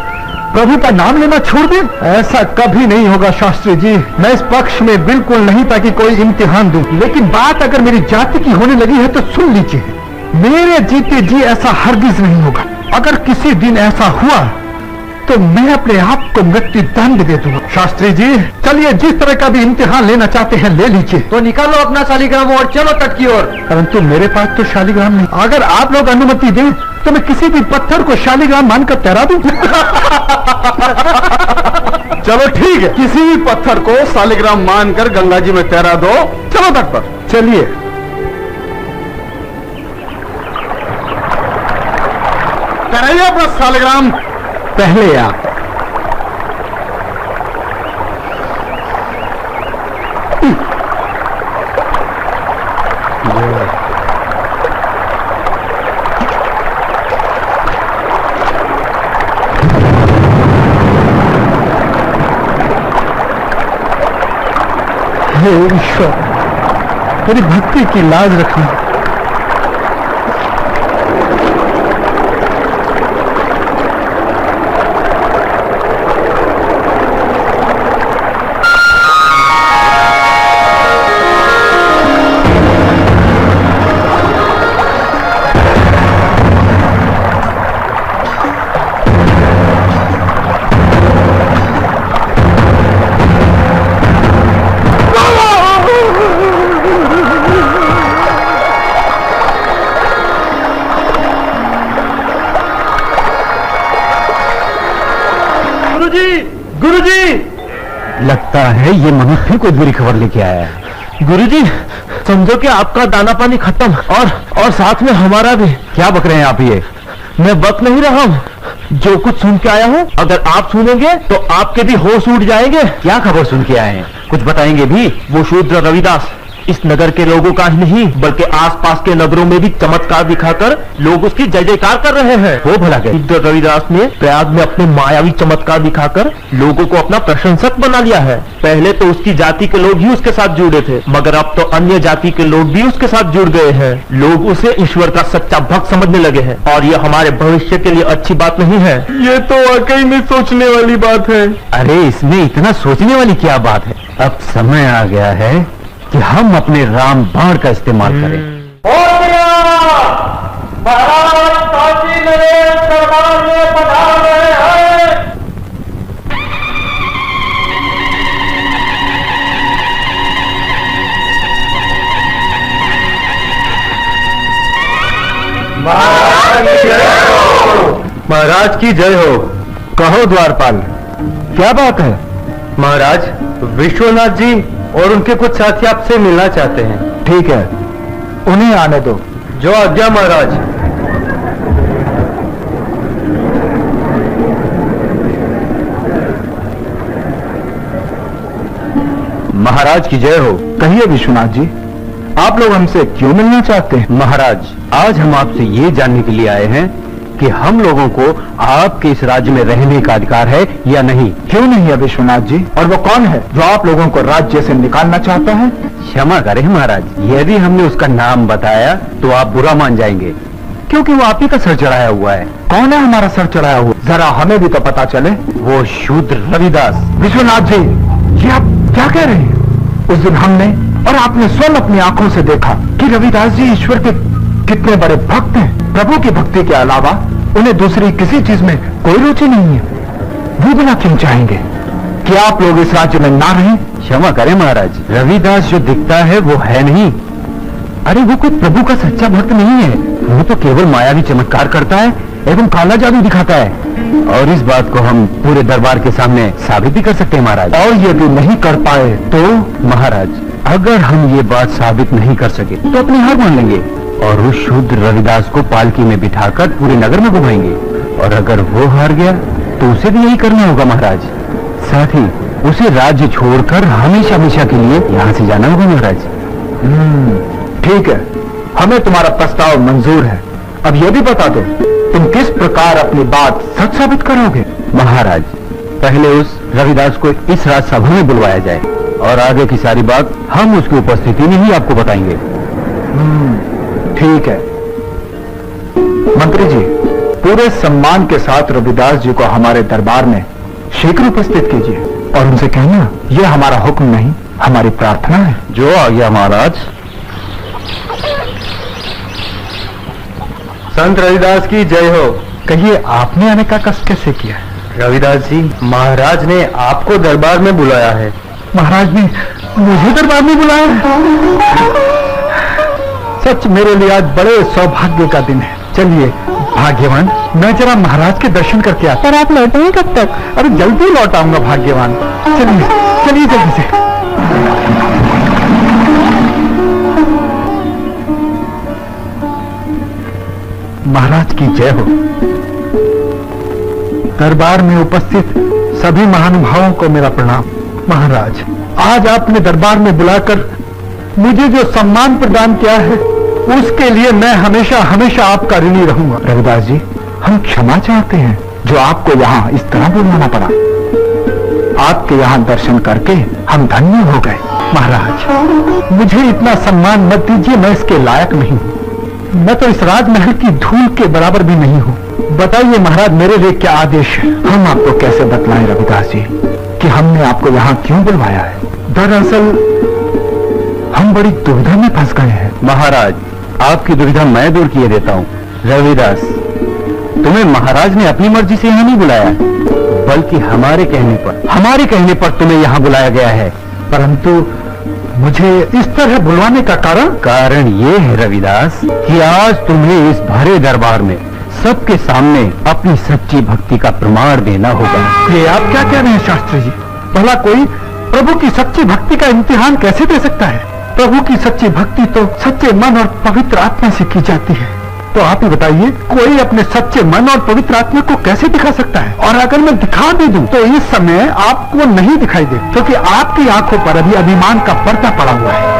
प्रभु का नाम लेना छोड़ दें? ऐसा कभी नहीं होगा शास्त्री जी। मैं इस पक्ष में बिल्कुल नहीं था कि कोई इम्तिहान दूं, लेकिन बात अगर मेरी जाति की होने लगी है तो सुन लीजिए, मेरे जीते जी ऐसा हरगिज नहीं होगा। अगर किसी दिन ऐसा हुआ तो मैं अपने आप को मृत्यु दंड दे दूंगा। शास्त्री जी, चलिए, जिस तरह का भी इम्तिहान लेना चाहते हैं ले लीजिए। तो निकालो अपना शालिग्राम और चलो तट की ओर। परंतु मेरे पास तो शालिग्राम नहीं। अगर आप लोग अनुमति दें तो मैं किसी भी पत्थर को शालिग्राम मानकर तैरा दूं। चलो ठीक है, किसी भी पत्थर को शालिग्राम मानकर गंगा जी में तैरा दो। चलो तट पर। चलिए। तैराइए अपना शालिग्राम। पहले आप। हे ईश्वर, तेरी भक्ति की लाज रखना। गुरुजी, गुरुजी! लगता है ये मनुष्य फिर कोई बुरी खबर लेके आया है। गुरुजी, समझो कि आपका दाना पानी खत्म और साथ में हमारा भी। क्या बक रहे हैं आप ये? मैं बक नहीं रहा हूँ, जो कुछ सुन के आया हूँ, अगर आप सुनेंगे तो आपके भी होश उड़ जाएंगे। क्या खबर सुन के आए हैं? कुछ बताएंगे भी? वो शूद्र रविदास इस नगर के लोगों का ही नहीं बल्कि आसपास के नगरों में भी चमत्कार दिखाकर लोग उसकी जय जयकार कर रहे हैं। वो भला कैसे? शूद्र रविदास ने प्रयाग में अपने मायावी चमत्कार दिखाकर लोगों को अपना प्रशंसक बना लिया है। पहले तो उसकी जाति के लोग ही उसके साथ जुड़े थे, मगर अब तो अन्य जाति के लोग भी उसके साथ जुड़ गए हैं। लोग उसे ईश्वर का सच्चा भक्त समझने लगे हैं और ये हमारे भविष्य के लिए अच्छी बात नहीं है। ये तो वाकई में सोचने वाली बात है। अरे इसमें इतना सोचने वाली क्या बात है? अब समय आ गया है कि हम अपने राम बाण का इस्तेमाल करें। महाराज काशी नरेश दरबार में पधार रहे हैं। महाराज की जय हो। कहो द्वारपाल, क्या बात है? महाराज, विश्वनाथ जी और उनके कुछ साथी आपसे मिलना चाहते हैं। ठीक है, उन्हें आने दो। जो आज्ञा महाराज। महाराज की जय हो। कहिए विश्वनाथ जी, आप लोग हमसे क्यों मिलना चाहते हैं? महाराज, आज हम आपसे ये जानने के लिए आए हैं कि हम लोगों को आपके इस राज्य में रहने का अधिकार है या नहीं। क्यों नहीं है विश्वनाथ जी? और वो कौन है जो आप लोगों को राज्य से निकालना चाहता है? क्षमा करें महाराज, यदि हमने उसका नाम बताया तो आप बुरा मान जाएंगे, क्योंकि वो आप ही का सर चढ़ाया हुआ है। कौन है हमारा सर चढ़ाया हुआ? जरा हमें भी तो पता चले। वो शूद्र रविदास। विश्वनाथ जी, ये आप क्या कह रहे हैं? उस दिन हमने और आपने स्वयं अपनी आंखों से देखा कि रविदास जी ईश्वर के कितने बड़े भक्त हैं। प्रभु की भक्ति के अलावा उन्हें दूसरी किसी चीज में कोई रुचि नहीं है। वो बिना क्यों चाहेंगे कि आप लोग इस राज्य में ना रहें? क्षमा करें महाराज, रविदास जो दिखता है वो है नहीं। अरे वो कोई प्रभु का सच्चा भक्त नहीं है। वो तो केवल मायावी चमत्कार करता है एवं काला जादू दिखाता है, और इस बात को हम पूरे दरबार के सामने साबित भी कर सकते हैं महाराज। और यदि नहीं कर पाए तो? महाराज, अगर हम ये बात साबित नहीं कर सके तो अपनी हार मान लेंगे और उस शूद्र रविदास को पालकी में बिठाकर पूरे नगर में घुमाएंगे। और अगर वो हार गया तो उसे भी यही करना होगा महाराज। साथ ही उसे राज्य छोड़कर हमेशा हमेशा के लिए यहाँ से जाना होगा महाराज। ठीक है, हमें तुम्हारा प्रस्ताव मंजूर है। अब ये भी बता दो, तुम किस प्रकार अपनी बात सच साबित करोगे? महाराज, पहले उस रविदास को इस राजसभा में बुलवाया जाए और आगे की सारी बात हम उसकी उपस्थिति में ही आपको बताएंगे। ठीक है मंत्री जी, पूरे सम्मान के साथ रविदास जी को हमारे दरबार में शीघ्र उपस्थित कीजिए और उनसे कहना यह हमारा हुक्म नहीं, हमारी प्रार्थना है। जो आ गया महाराज। संत रविदास की जय हो। कहिए, आपने आने का कष्ट कैसे किया? रविदास जी, महाराज ने आपको दरबार में बुलाया है। महाराज ने मुझे दरबार में बुलाया है? सच मेरे लिए आज बड़े सौभाग्य का दिन है। चलिए भाग्यवान, मैं जरा महाराज के दर्शन करके आता। पर आप लौटेंगे कब तक? अरे जल्दी लौट आऊंगा भाग्यवान। चलिए चलिए जल्दी से। महाराज की जय हो। दरबार में उपस्थित सभी महानुभावों को मेरा प्रणाम। महाराज, आज आपने दरबार में बुलाकर मुझे जो सम्मान प्रदान किया है उसके लिए मैं हमेशा हमेशा आपका ऋणी रहूंगा। रविदास जी, हम क्षमा चाहते हैं जो आपको यहाँ इस तरह बुलाना पड़ा। आपके यहाँ दर्शन करके हम धन्य हो गए। महाराज, मुझे इतना सम्मान मत दीजिए, मैं इसके लायक नहीं हूँ। मैं तो इस राजमहल की धूल के बराबर भी नहीं हूँ। बताइए महाराज, मेरे लिए क्या आदेश है? हम आपको कैसे बतलाएं रविदास जी कि हमने आपको यहाँ क्यों बुलवाया है? दरअसल हम बड़ी दुविधा में फंस गए हैं। महाराज, आपकी दुविधा मैं दूर किए देता हूँ। रविदास, तुम्हें महाराज ने अपनी मर्जी से यहाँ नहीं बुलाया, बल्कि हमारे कहने पर तुम्हें यहाँ बुलाया गया है। परंतु मुझे इस तरह बुलवाने का कारण ये है रविदास कि आज तुम्हें इस भरे दरबार में सबके सामने अपनी सच्ची भक्ति का प्रमाण देना होगा। ये आप क्या कह रहे हैं शास्त्री जी? भला कोई प्रभु की सच्ची भक्ति का इम्तिहान कैसे दे सकता है? प्रभु की सच्ची भक्ति तो सच्चे मन और पवित्र आत्मा से की जाती है। तो आप ही बताइए, कोई अपने सच्चे मन और पवित्र आत्मा को कैसे दिखा सकता है? और अगर मैं दिखा भी दूं तो इस समय आपको नहीं दिखाई दे, क्योंकि आपकी आंखों पर अभी अभिमान का पर्दा पड़ा हुआ है।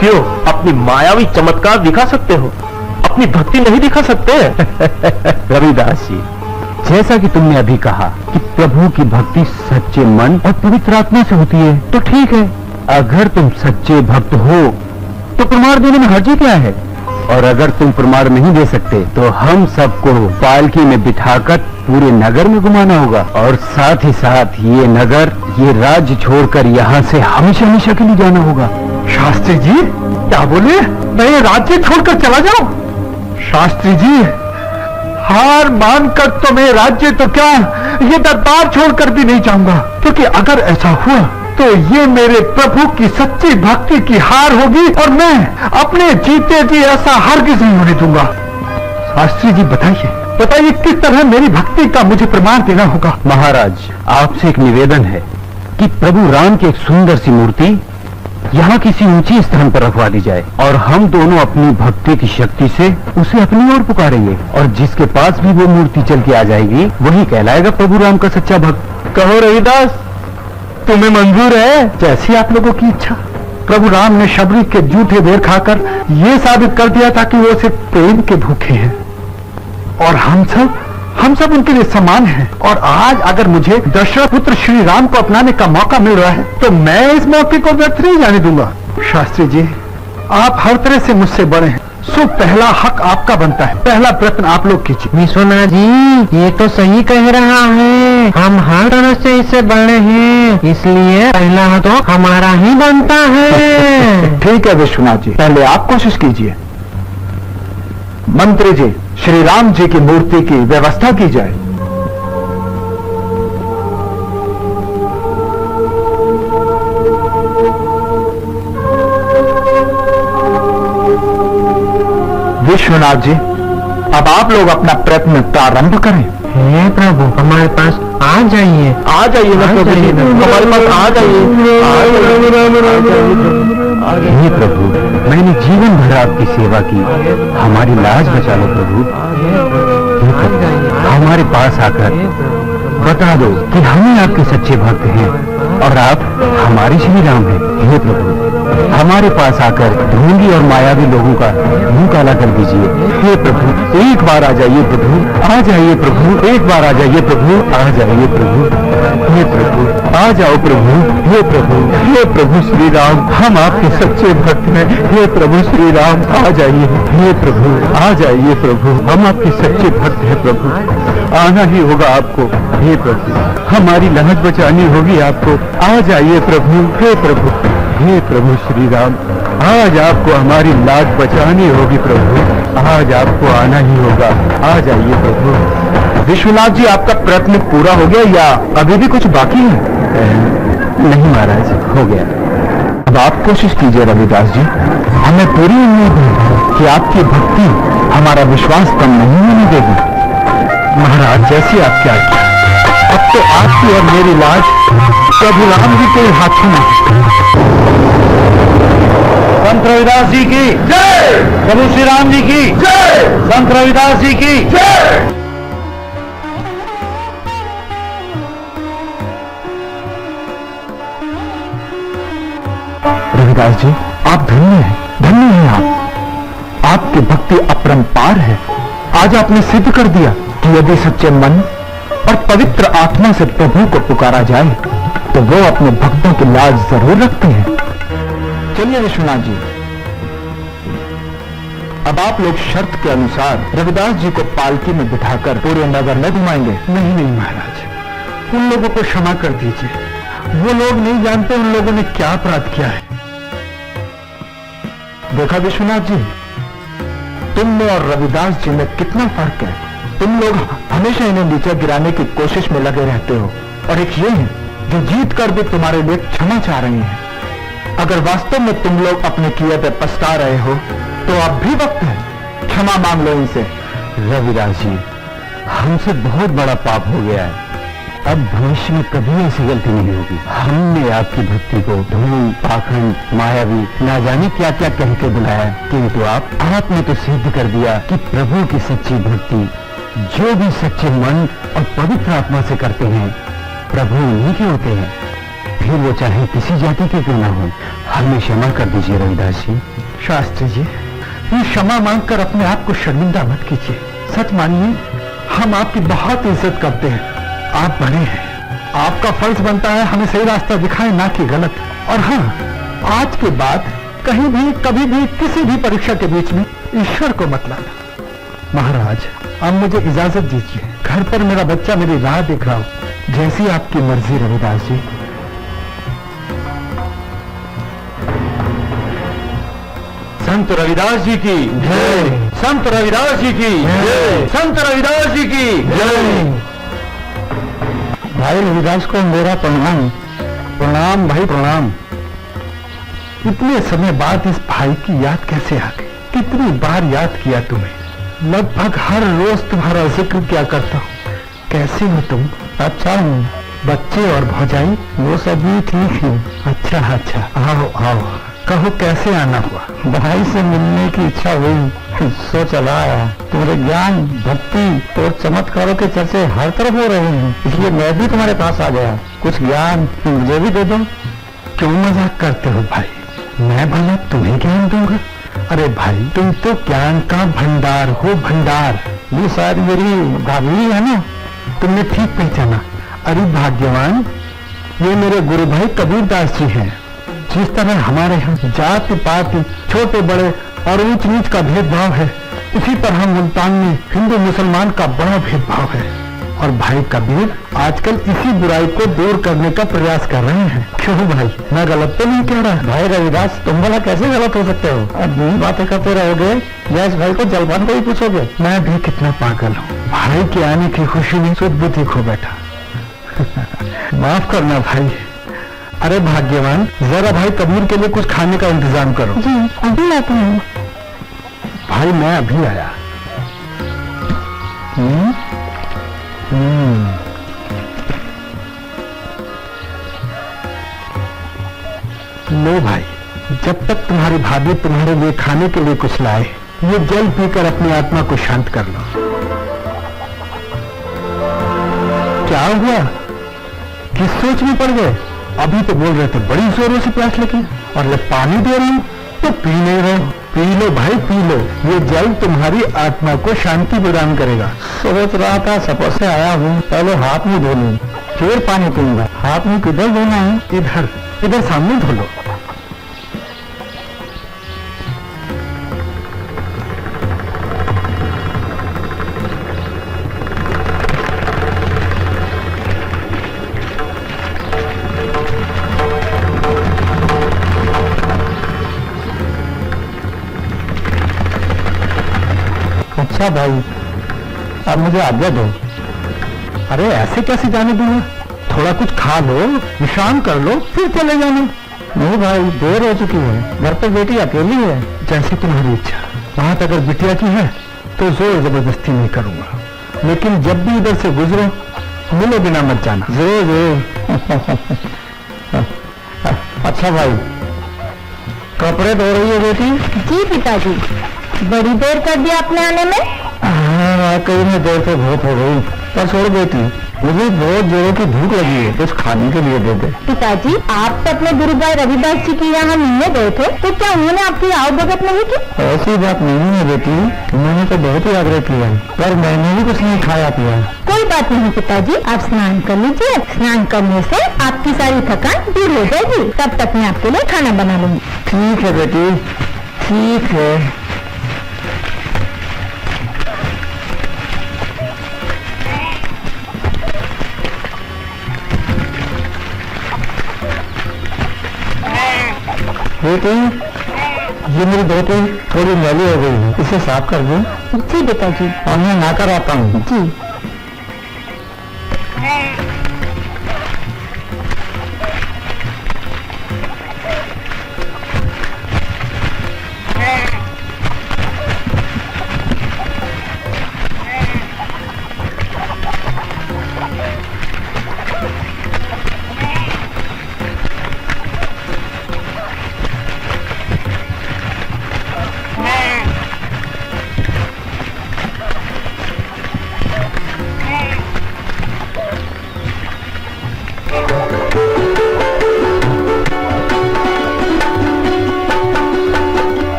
क्यों अपनी मायावी चमत्कार दिखा सकते हो, अपनी भक्ति नहीं दिखा सकते? रविदास जी, जैसा कि तुमने अभी कहा कि प्रभु की भक्ति सच्चे मन और पवित्र आत्मा से होती है, तो ठीक है। अगर तुम सच्चे भक्त हो तो प्रमाण देने में हर्जी क्या है? और अगर तुम प्रमाण नहीं दे सकते तो हम सबको पालकी में बिठाकर पूरे नगर में घुमाना होगा, और साथ ही साथ ये नगर, ये राज्य छोड़कर यहाँ से हमेशा हमेशा के लिए जाना होगा। शास्त्री जी क्या बोले? मैं ये राज्य छोड़कर चला जाऊं? शास्त्री जी, हार मानकर तो मैं राज्य तो क्या, ये दरबार छोड़कर भी नहीं जाऊंगा, क्योंकि अगर ऐसा हुआ तो ये मेरे प्रभु की सच्ची भक्ति की हार होगी, और मैं अपने जीते जी ऐसा हरगिज नहीं होने दूंगा। शास्त्री जी बताइए किस तरह मेरी भक्ति का मुझे प्रमाण देना होगा? महाराज, आपसे एक निवेदन है कि प्रभु राम की एक सुंदर सी मूर्ति यहाँ किसी ऊंची स्थान पर रखवा दी जाए, और हम दोनों अपनी भक्ति की शक्ति से उसे अपनी ओर पुकारेंगे, और जिसके पास भी वो मूर्ति चल के आ जाएगी वही कहलाएगा प्रभु राम का सच्चा भक्त। कहो रविदास, तुम्हें मंजूर है? जैसी आप लोगों की इच्छा। प्रभु राम ने शबरी के जूठे बेर खाकर ये साबित कर दिया था कि वो सिर्फ प्रेम के भूखे हैं, और हम सब उनके लिए समान हैं। और आज अगर मुझे दशरथ पुत्र श्री राम को अपनाने का मौका मिल रहा है तो मैं इस मौके को व्यर्थ नहीं जाने दूंगा। शास्त्री जी, आप हर तरह से मुझसे बड़े हैं, सो पहला हक आपका बनता है। पहला प्रश्न आप लोग कीजिए। विश्वनाथ जी, ये तो सही कह रहा है, हम हर तरह से इससे बड़े हैं, इसलिए पहला हक तो हमारा ही बनता है। ठीक है विश्वनाथ जी, पहले आप कोशिश कीजिए। मंत्री जी, श्री राम जी की मूर्ति की व्यवस्था की जाए। विश्वनाथ जी, अब आप लोग अपना प्रयत्न प्रारंभ करें। हे प्रभु, हमारे पास आ जाइए, आ जाइए ना प्रभु जी, हमारे पास आ जाइए। हे प्रभु, मैंने जीवन भर आपकी सेवा की, हमारी लाज बचा लो प्रभु। हे प्रभु, हमारे पास आकर बता दो कि हम ही आपके सच्चे भक्त हैं और आप हमारे श्री राम हैं। हे प्रभु, हमारे पास आकर ढोंगी और मायावी लोगों का मुंह काला कर दीजिए। हे प्रभु, एक बार आ जाइए प्रभु, आ जाइए प्रभु, एक बार आ जाइए प्रभु, आ जाइए प्रभु। हे प्रभु, आ जाओ प्रभु। हे प्रभु, हे प्रभु श्री राम, हम आपके सच्चे भक्त हैं। हे प्रभु श्री राम, आ जाइए। हे प्रभु, आ जाइए प्रभु, हम आपके सच्चे भक्त हैं प्रभु, आना ही होगा आपको। हे प्रभु, हमारी लाज बचानी होगी आपको, आ जाइए प्रभु। हे प्रभु, हे प्रभु श्री राम, आज आपको हमारी लाज बचानी होगी प्रभु, आज आपको आना ही होगा, आ जाइए प्रभु। विश्वनाथ जी, आपका प्रयत्न पूरा हो गया या अभी भी कुछ बाकी है? नहीं महाराज, हो गया। अब आप कोशिश कीजिए रविदास जी, हमें पूरी उम्मीद है कि आपकी भक्ति हमारा विश्वास कम नहीं होने देगी। महाराज, जैसी आपकी आज्ञा। अब तो आपकी और मेरी लाज प्रभु राम जी के हाथों में। संत रविदास जी की जय, प्रभु श्री राम जी की जय, संत रविदास जी की जय। रविदास जी, आप धन्य हैं, धन्य हैं आप। आपकी भक्ति अपरंपार है। आज आपने सिद्ध कर दिया कि यदि सच्चे मन और पवित्र आत्मा से प्रभु को पुकारा जाए तो वो अपने भक्तों की लाज जरूर रखते हैं। चलिए विश्वनाथ जी, अब आप लोग शर्त के अनुसार रविदास जी को पालकी में बिठाकर पूरे नगर में घुमाएंगे। नहीं नहीं महाराज, उन लोगों को क्षमा कर दीजिए, वो लोग नहीं जानते उन लोगों ने क्या अपराध किया है। देखा विश्वनाथ जी, तुम में और रविदास जी में कितना फर्क है। तुम लोग हमेशा इन्हें नीचे गिराने की कोशिश में लगे रहते हो, और एक ये है जो जीत कर भी तुम्हारे लिए क्षमा चाह रहे हैं। अगर वास्तव में तुम लोग अपने किए पे पछता रहे हो तो अब भी वक्त है, क्षमा मांग लो इनसे। रविदास जी, हमसे बहुत बड़ा पाप हो गया है। अब भविष्य में कभी ऐसी गलती नहीं होगी। हमने आपकी भक्ति को धूल, पाखंड, मायावी, ना जाने क्या क्या कह के बुलाया, किंतु आपने तो सिद्ध कर दिया कि प्रभु की सच्ची भक्ति जो भी सच्चे मन और पवित्र आत्मा से करते हैं, प्रभु उन्हीं के होते हैं, फिर वो चाहे किसी जाति के क्यों ना हो। हमें क्षमा कर दीजिए रविदास जी। शास्त्री जी, ये क्षमा मांगकर अपने आप को शर्मिंदा मत कीजिए। सच मानिए, हम आपकी बहुत इज्जत करते हैं। आप बड़े हैं, आपका फर्ज बनता है हमें सही रास्ता दिखाएं, ना कि गलत। और हाँ, आज के बाद कहीं भी कभी भी किसी भी परीक्षा के बीच में ईश्वर को मत लाना। महाराज, अब मुझे इजाजत दीजिए। घर पर मेरा बच्चा मेरी राह देख रहा हो। जैसी आपकी मर्जी रविदास जी। संत रविदास जी की जय। संत रविदास जी की जय। संत रविदास जी की जय। भाई रविदास को मेरा प्रणाम। प्रणाम भाई, प्रणाम। इतने समय बाद इस भाई की याद कैसे आ गई? कितनी बार याद किया तुम्हें, लगभग हर रोज तुम्हारा जिक्र क्या करता हूँ। कैसे हो तुम? अच्छा हूँ। बच्चे और भौजाई वो सभी ठीक है? अच्छा अच्छा, आओ आओ। कहो कैसे आना हुआ? भाई से मिलने की इच्छा हुई, सो चला आया। तुम्हारे ज्ञान, भक्ति और चमत्कारों के चर्चे हर तरफ हो रहे हैं, इसलिए मैं भी तुम्हारे पास आ गया। कुछ ज्ञान मुझे भी दे दो। क्यों मजाक करते हो भाई? मैं भला तुम्हें ज्ञान दूंगा? अरे भाई, तुम तो ज्ञान का भंडार हो, भंडार। ये शायद मेरी भाभी है ना? तुमने ठीक पहचाना। अरे भाग्यवान, ये मेरे गुरु भाई कबीरदास जी हैं। जिस तरह हमारे यहाँ जाति पाति, छोटे बड़े और ऊंच नीच का भेदभाव है, उसी तरह मुल्तान में हिंदू मुसलमान का बड़ा भेदभाव है। और भाई कबीर आजकल इसी बुराई को दूर करने का प्रयास कर रहे हैं। क्यों भाई, मैं गलत तो नहीं कह रहा? भाई रविदास, तुम भला कैसे गलत हो सकते हो? अब यही बातें करते रहोगे या इस भाई को जलपान को ही पूछोगे? मैं भी कितना पागल हूँ। भाई के आने की खुशी में सुध बुद्धि खो बैठा। माफ करना भाई। अरे भाग्यवान, जरा भाई कबीर के लिए कुछ खाने का इंतजाम करो। जी अभी लाता हूँ। भाई मैं अभी आया। लो भाई, जब तक तुम्हारी भाभी तुम्हारे लिए खाने के लिए कुछ लाए, ये जल पीकर अपनी आत्मा को शांत कर लो। क्या हुआ? किस सोच में पड़ गए? अभी तो बोल रहे थे बड़ी जोरों से प्यास लगी, और जब पानी दे रही हूं तो पी नहीं रहे हो। पी लो भाई, पी लो। ये जल तुम्हारी आत्मा को शांति प्रदान करेगा। सोच रहा था सफर से आया हूँ, पहले हाथ मुंह धो लूं, फिर पानी पीऊंगा। हाथ मुंह किधर धोना है? इधर, इधर सामने धो लो। अच्छा भाई, अब मुझे आज्ञा दो। अरे ऐसे कैसे जाने दूंगा? थोड़ा कुछ खा लो, विश्राम कर लो, फिर चले जाना। नहीं भाई, देर हो चुकी है, घर पर बेटी अकेली है। जैसी तुम्हारी इच्छा। बात अगर बिटिया की है तो जोर जबरदस्ती नहीं करूंगा, लेकिन जब भी इधर से गुजरो मिले बिना मत जाना। जरूर जरूर। अच्छा भाई, कपड़े धो रही है बेटी? जी पिताजी, बड़ी देर कर दिया आपने आने में। हाँ, कहीं में देर से बहुत हो गई। पर छोड़ बेटी, मुझे बहुत जोरों की भूख लगी है, कुछ खाने के लिए दे दे। पिताजी, आप तो अपने गुरु भाई रविदास जी की यहाँ मिलने गए थे, तो क्या उन्होंने आपकी आओ भगत नहीं की? ऐसी बात नहीं है बेटी, मैंने तो बहुत ही आग्रह किया, पर मैंने भी कुछ नहीं खाया पिया। कोई बात नहीं पिताजी, आप स्नान कर लीजिए। स्नान करने से आपकी सारी थकान दूर हो जाएगी। तब तक मैं आपके लिए खाना बना लूंगी। ठीक है बेटी, ठीक है। बेटी, ये मेरी धोती थोड़ी मैली हो गई है, इसे साफ कर दूं? जी पिताजी। और मैं ना कर आता हूँ। जी।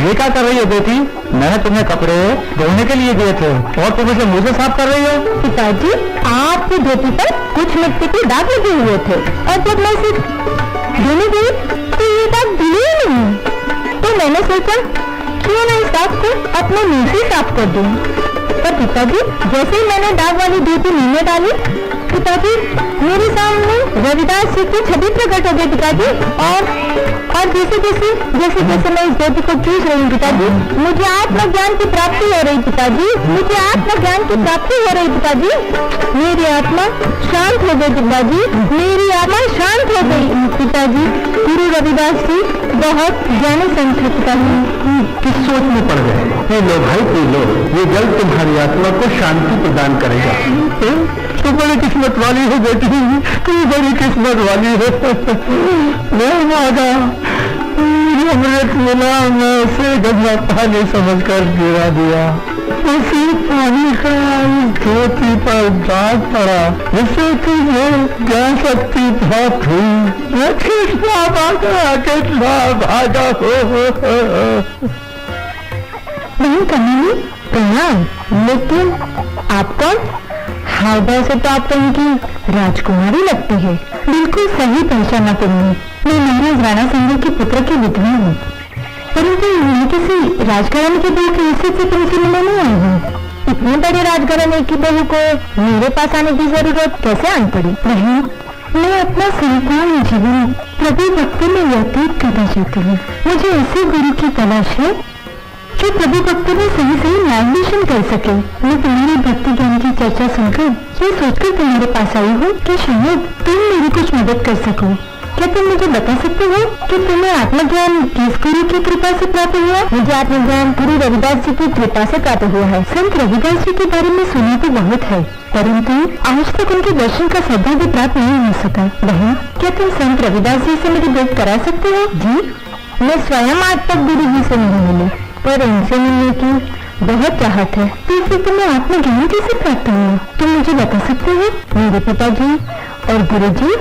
ये क्या कर रही है बेटी? मैंने तुम्हें कपड़े धोने के लिए दिए थे और तुम इसे मुझे साफ कर रही हो। पिताजी, आपकी धोती पर कुछ मिट्टी के दाग लगे हुए थे और जब मैं इसे धोने गई तो ये दाग धुले ही नहीं। तो मैंने सोचा क्यों ना इस दाग को अपने मुंह से साफ कर दूं। पर पिताजी, जैसे ही मैंने दाग वाली धोती मुंह में डाली, पिताजी मेरे सामने रविदास जी की छवि प्रकट हो गई पिताजी। और जैसे जैसे मैं इस धोती को चूस रही हूँ पिताजी, मुझे आत्मज्ञान की प्राप्ति हो रही पिताजी, मुझे आत्मज्ञान की प्राप्ति हो रही पिताजी। मेरी आत्मा शांत हो गई पिताजी, मेरी आत्मा शांत हो गई पिताजी। गुरु रविदास जी बहुत ज्ञानी संत थे पिताजी। किस सोच में पड़ गए? पी लो भाई पी लो, ये जल तुम्हारी आत्मा को शांति प्रदान करेगा। तो बड़ी किस्मत वाली हो बेटी, तू बड़ी किस्मत वाली है। मैं मादा अमृत मिला, मैं उसे गंदा पानी समझकर गिरा दिया। उसी पानी का इस धोती पर दाग पड़ा, जिससे तुझे ज्ञान शक्ति प्राप्त हुई। मैं कितना भागा हो। नहीं कन्हैया, प्रणाम। लेकिन आप कौन? हावभाव से तो आप तो इनकी राजकुमारी लगती है। बिल्कुल सही पहचाना तुमने। मैं महाराज राणा सिंह के पुत्र की विधवा हूँ, परंतु मैं किसी राजघराने की बहू की हैसियत से तुमसे मिलने नहीं आई हूँ। इतने बड़े राजघराने की बहू को मेरे पास आने की जरूरत कैसे आन पड़ी? नहीं, मैं अपना संपूर्ण जीवन प्रभु भक्ति में व्यतीत करना चाहती हूँ। मुझे ऐसे गुरु की तलाश है जो प्रभु भक्ति में सही सही मार्गदर्शन कर सके। मैं तुम्हारी भक्ति ज्ञान की चर्चा सुनकर ये सोचकर तुम्हारे पास आई हूँ कि शायद तुम मेरी कुछ मदद कर सको। क्या तुम मुझे बता सकते हो कि तुम्हें आत्मज्ञान किस गुरु की कृपा से प्राप्त हुआ? मुझे आत्मज्ञान गुरु रविदास जी की कृपा से प्राप्त हुआ है। संत रविदास जी के बारे में सुना तो बहुत है, परंतु आज तक उनके दर्शन का सौभाग्य प्राप्त नहीं हो सका। बहन, क्या तुम संत रविदास जी से मेरी भेंट करा सकते हो? जी, मैं स्वयं आज तक गुरु जी से नहीं मिली, पर इनसे मिलने की बहुत चाहत है। तो फिर तुम्हें आत्मज्ञान कैसे प्राप्त हुआ? तुम मुझे बता सकते हो? मेरे पिताजी और गुरुजी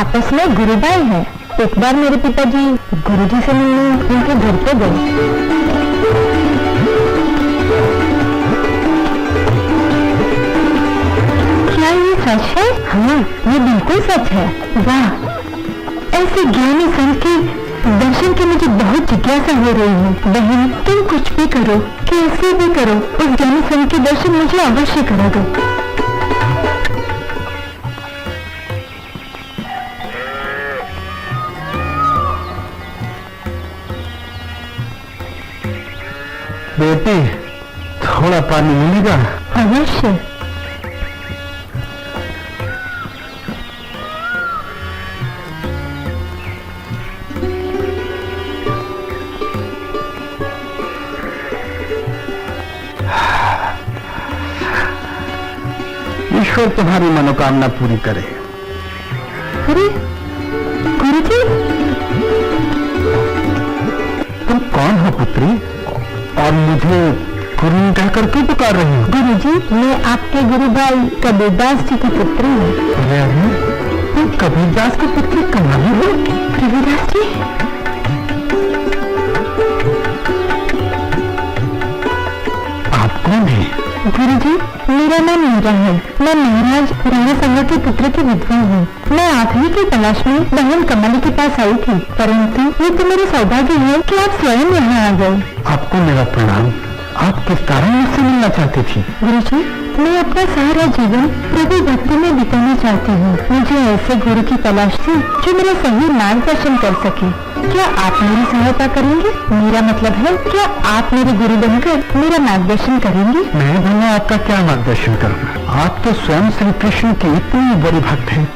आपस में गुरु भाई है। एक बार मेरे पिताजी गुरुजी से मिलने उनके घर पे गए। क्या ये सच है? हाँ, ये बिल्कुल सच है। वाह, ऐसे ज्ञानी संत के दर्शन की मुझे बहुत जिज्ञासा हो रही है। बहन, तुम कुछ भी करो, कैसे भी करो, उस ज्ञानी संत के दर्शन मुझे अवश्य करा दो। बेटी, थोड़ा पानी मिलेगा? अवश्य। ईश्वर तुम्हारी मनोकामना पूरी करे। अरे गुरुजी, तुम कौन हो पुत्री, और मुझे गुरु कहकर क्यों पुकार रही हो? गुरुजी, मैं आपके गुरु भाई कबीरदास जी की पुत्री हूँ। अरे तुम कबीरदास की पुत्री कमाली हो? रविदास जी, आप कौन है? गुरुजी, मेरा नाम मीरा है। मैं महाराज राणा संघ के पुत्र की विधवा हूँ। मैं आप ही की तलाश में बहन कमली के पास आई थी, परंतु ये तो मेरा सौभाग्य है कि आप स्वयं यहाँ आ गए। आपको मेरा प्रणाम। आप किस कारण मुझसे मिलना चाहती थी? गुरुजी, मैं अपना सारा जीवन प्रभु भक्ति में बिताना चाहती हूँ। मुझे ऐसे गुरु की तलाश थी जो मेरा सही मार्गदर्शन कर सके। क्या आप मेरी सहायता करेंगे? मेरा मतलब है, क्या आप मेरे गुरु बनकर मेरा मार्गदर्शन करेंगे? मैं भला आपका क्या मार्गदर्शन करूँगा? आप तो स्वयं श्री कृष्ण की इतनी बड़ी भक्त हैं।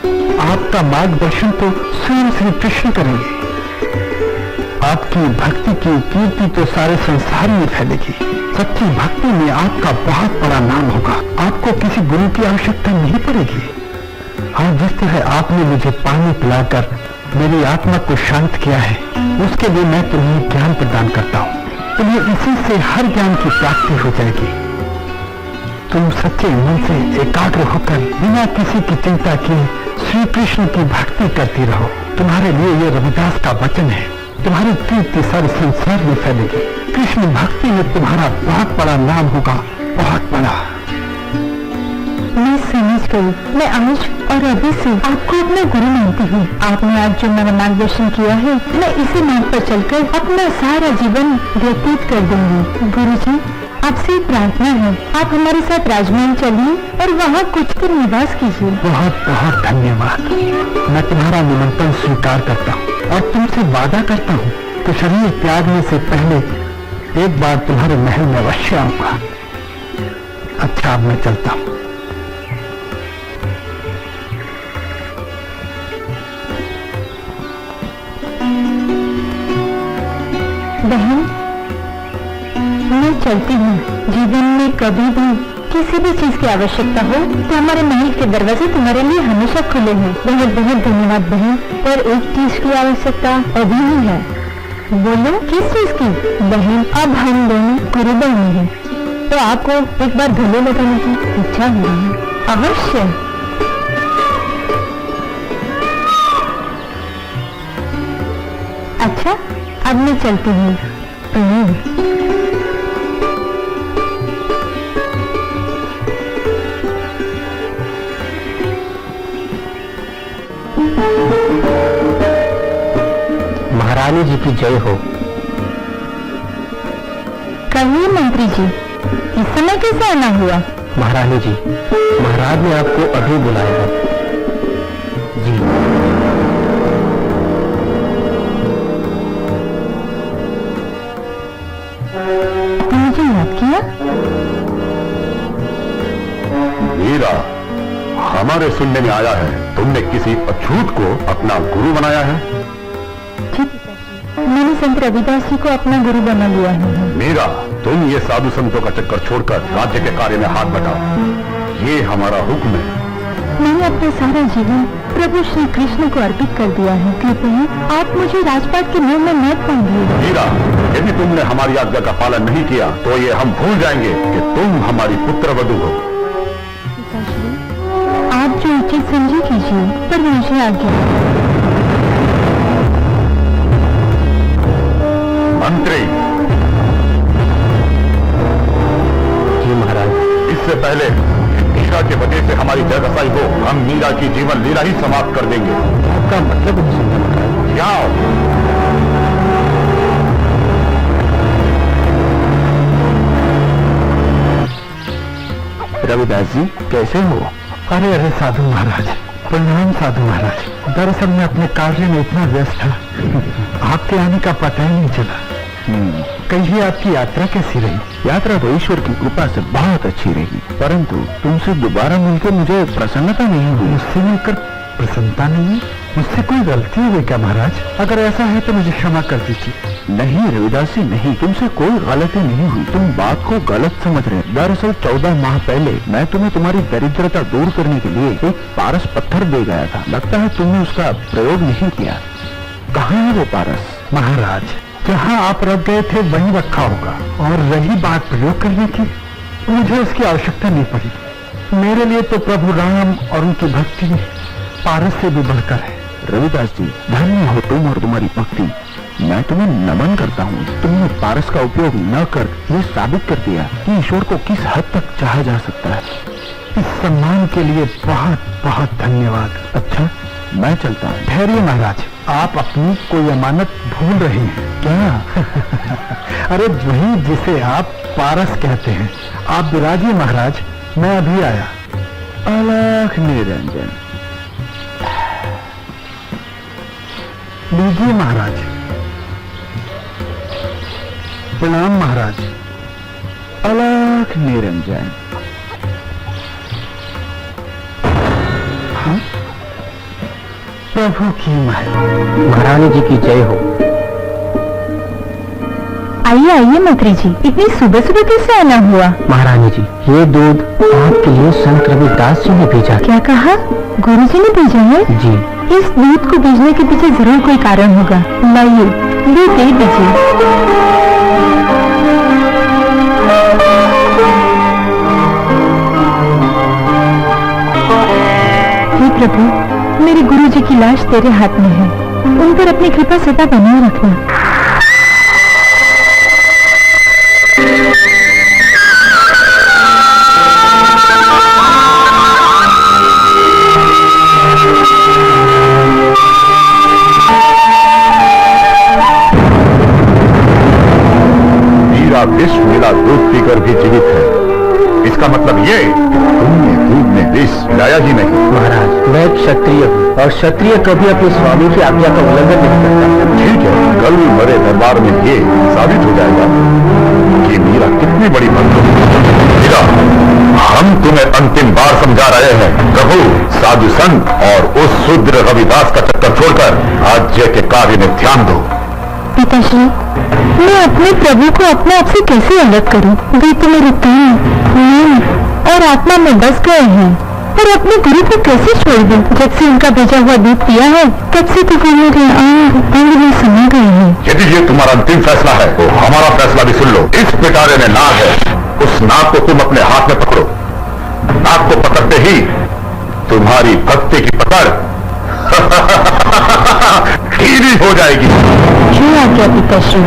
आपका मार्गदर्शन तो स्वयं श्री कृष्ण करेंगे। आपकी भक्ति की कीर्ति तो सारे संसार में फैलेगी। सच्ची भक्ति में आपका बहुत बड़ा नाम होगा। आपको किसी गुरु की आवश्यकता नहीं पड़ेगी। और जिस तरह आपने मुझे पानी पिलाकर मेरी आत्मा को शांत किया है, उसके लिए मैं तुम्हें ज्ञान प्रदान करता हूँ। तुम्हें इसी से हर ज्ञान की प्राप्ति हो जाएगी। तुम सच्चे मन से एकाग्र होकर बिना किसी की चिंता किए श्री कृष्ण की भक्ति करती रहो। तुम्हारे लिए ये रविदास का वचन है। तुम्हारी कीर्ति सारे संसार में फैलेगी। कृष्ण भक्ति में तुम्हारा बहुत बड़ा नाम होगा, बहुत बड़ा। मैं समझ गई। मैं आज और अभी से आपको अपना गुरु मानती हूँ। आपने आज जो मेरा मार्गदर्शन किया है, मैं इसी मार्ग पर चलकर अपना सारा जीवन व्यतीत कर दूंगी। गुरुजी, आपसे प्रार्थना है, आप हमारे साथ राजमहल चलिए और वहाँ कुछ दिन निवास कीजिए। बहुत बहुत धन्यवाद। मैं तुम्हारा निमंत्रण स्वीकार करता हूँ और तुमसे वादा करता हूँ कि शरीर त्यागने से पहले एक बार तुम्हारे महल में अवश्य आऊंगा। अच्छा, अब मैं चलता हूँ। बहन, मैं चलती हूँ। जीवन में कभी भी किसी भी चीज की आवश्यकता हो तो हमारे महल के दरवाजे तुम्हारे लिए हमेशा खुले हैं। बहुत बहुत धन्यवाद बहन। पर एक चीज की आवश्यकता अभी ही है। बोलो, किस चीज की? बहन, अब हम दोनों गुरुबल में हैं, तो आपको एक बार गले लगाने की इच्छा हो रही है। अवश्य। अच्छा, अब मैं चलती हूँ। महारानी जी की जय हो। कहिए मंत्री जी, इस समय कैसे आना हुआ? महारानी जी, महाराज ने आपको अभी बुलाया है। जी। मुझे याद किया? मीरा, हमारे सुनने में आया है तुमने किसी अछूत को अपना गुरु बनाया है। मैंने संत रविदास जी को अपना गुरु बना लिया है। मीरा, तुम ये साधु संतों का चक्कर छोड़कर राज्य के कार्य में हाथ बटाओ। ये हमारा हुक्म है। मैंने अपना सारा जीवन प्रभु श्री कृष्ण को अर्पित कर दिया है। कृपया आप मुझे राजपाट के मोह में मत बांधिए। मीरा, यदि तुमने हमारी आज्ञा का पालन नहीं किया तो ये हम भूल जाएंगे कि तुम हमारी पुत्रवधू हो। पिताश्री, आप जो उचित समझे कीजिए, पर मुझे आज्ञा। मंत्री जी महाराज। इससे पहले मीरा के वजह से हमारी जयदशाई हो, हम मीरा की जीवन लीला ही समाप्त कर देंगे। आपका मतलब नहीं समझा महाराज। जाओ। रविदास जी, कैसे हो? अरे अरे साधु महाराज, प्रणाम साधु महाराज। दरअसल मैं अपने कार्य में इतना व्यस्त था, आपके आने का पता ही नहीं चला। कहिए, आपकी यात्रा कैसी रही? यात्रा तो ईश्वर की कृपा से बहुत अच्छी रही, परंतु तुमसे दोबारा मिलकर मुझे प्रसन्नता नहीं हुई। मुझसे मिलकर प्रसन्नता नहीं? मुझसे कोई गलती हो गई क्या महाराज? अगर ऐसा है तो मुझे क्षमा कर दीजिए। नहीं रविदास जी, नहीं, तुमसे कोई गलती नहीं हुई। तुम बात को गलत समझ रहे। दरअसल 14 माह पहले मैं तुम्हें तुम्हारी दरिद्रता दूर करने के लिए एक पारस पत्थर दे गया था। लगता है तुमने उसका प्रयोग नहीं किया। कहाँ है वो पारस? महाराज, जहाँ आप रख गए थे वहीं रखा होगा। और रही बात प्रयोग करने की, मुझे उसकी आवश्यकता नहीं पड़ी। मेरे लिए तो प्रभु राम और उनकी भक्ति पारस से भी बढ़कर है। रविदास जी, धन्य हो तुम और तुम्हारी भक्ति। मैं तुम्हें नमन करता हूँ। तुमने पारस का उपयोग न कर ये साबित कर दिया कि ईश्वर को किस हद तक चाहा जा सकता है। इस सम्मान के लिए बहुत बहुत धन्यवाद। अच्छा, मैं चलता हूँ। ठहरिए महाराज, आप अपनी कोई अमानत भूल रहे हैं क्या? अरे वही जिसे आप पारस कहते हैं। आप विराजिए महाराज, मैं अभी आया। अलख निरंजन। लीजिए महाराज। प्रणाम महाराज। अलख निरंजन। हाँ? प्रभु की महल। महारानी जी की जय हो। आइए आइए मंत्री जी, इतनी सुबह सुबह कैसे आना हुआ? महारानी जी, ये दूध आपके लिए संत रविदास जी ने भेजा। क्या कहा? गुरु जी ने भेजा है? जी। इस दूध को भेजने के पीछे जरूर कोई कारण होगा। लाइए, दूध दे दीजिए। हे प्रभु, मेरे गुरु जी की लाश तेरे हाथ में है। उन पर अपनी कृपा सदा बनाए रखना। पीकर भी जीवित है, इसका मतलब ये कि तुमने दूध में विष मिलाया ही नहीं। महाराज, मैं क्षत्रिय हूँ और क्षत्रिय कभी अपने स्वामी की आज्ञा का उल्लंघन नहीं करता। ठीक है, कल मरे दरबार में ये साबित हो जाएगा कि मीरा कितनी बड़ी भक्त है। मीरा, हम तुम्हें अंतिम बार समझा रहे हैं, प्रभु, साधु संत और उस शूद्र रविदास का चक्कर छोड़कर राज्य के कार्य में ध्यान दो। पिताश्री, मैं अपने प्रभु को अपने आप से कैसे अलग करूं? वे तो मेरे तन, मन और आत्मा में बस गए हैं, और अपने गुरु को कैसे छोड़ दूं? जब से उनका भेजा हुआ दूध पिया है, तब से तो वो मेरे अंग में समा गए हैं। यदि ये तुम्हारा अंतिम फैसला है तो हमारा फैसला भी सुन लो। इस पिटारे में नाग है, उस नाग को तुम अपने हाथ में पकड़ो। नाग को पकड़ते ही तुम्हारी भक्ति की पकड़ ढीली हो जाएगी। क्यों आज्ञा पिताश्री?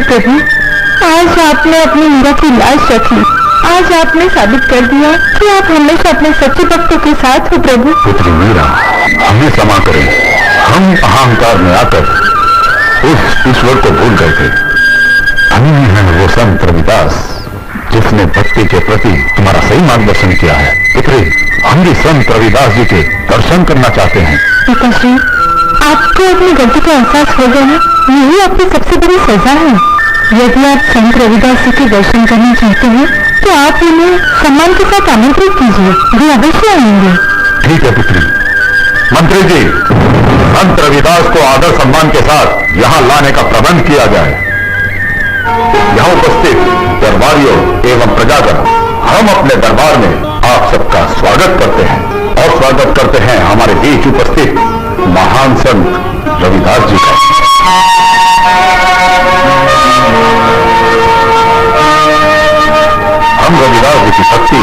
प्रभु, आज आपने अपनी मीरा की लाश रखी। आज आपने साबित कर दिया कि आप हमेशा अपने सच्चे भक्तों के साथ हो। प्रभु, पुत्री मीरा, हमें क्षमा करें, हम अहंकार में आकर उस ईश्वर को भूल गए थे। हम ही हैं वो संत रविदास जिसने भक्ति के प्रति तुम्हारा सही मार्गदर्शन किया है। पुत्री, हम भी संत रविदास जी के दर्शन करना चाहते हैं। पिताश्री, आपको अपनी गलती का एहसास हो गया है, यही आपकी सबसे बड़ी सजा है। यदि आप संत रविदास जी के दर्शन करना चाहते हैं तो आप उन्हें सम्मान के साथ आमंत्रित कीजिए, वे अवश्य आएंगे। ठीक है पुत्री। मंत्री जी, संत रविदास को आदर सम्मान के साथ यहाँ लाने का प्रबंध किया जाए। यहाँ उपस्थित दरबारियों एवं प्रजागण, हम अपने दरबार में आप सबका स्वागत करते हैं और स्वागत करते हैं हमारे बीच उपस्थित महान संत रविदास जी का। हम रविदास जी की भक्ति,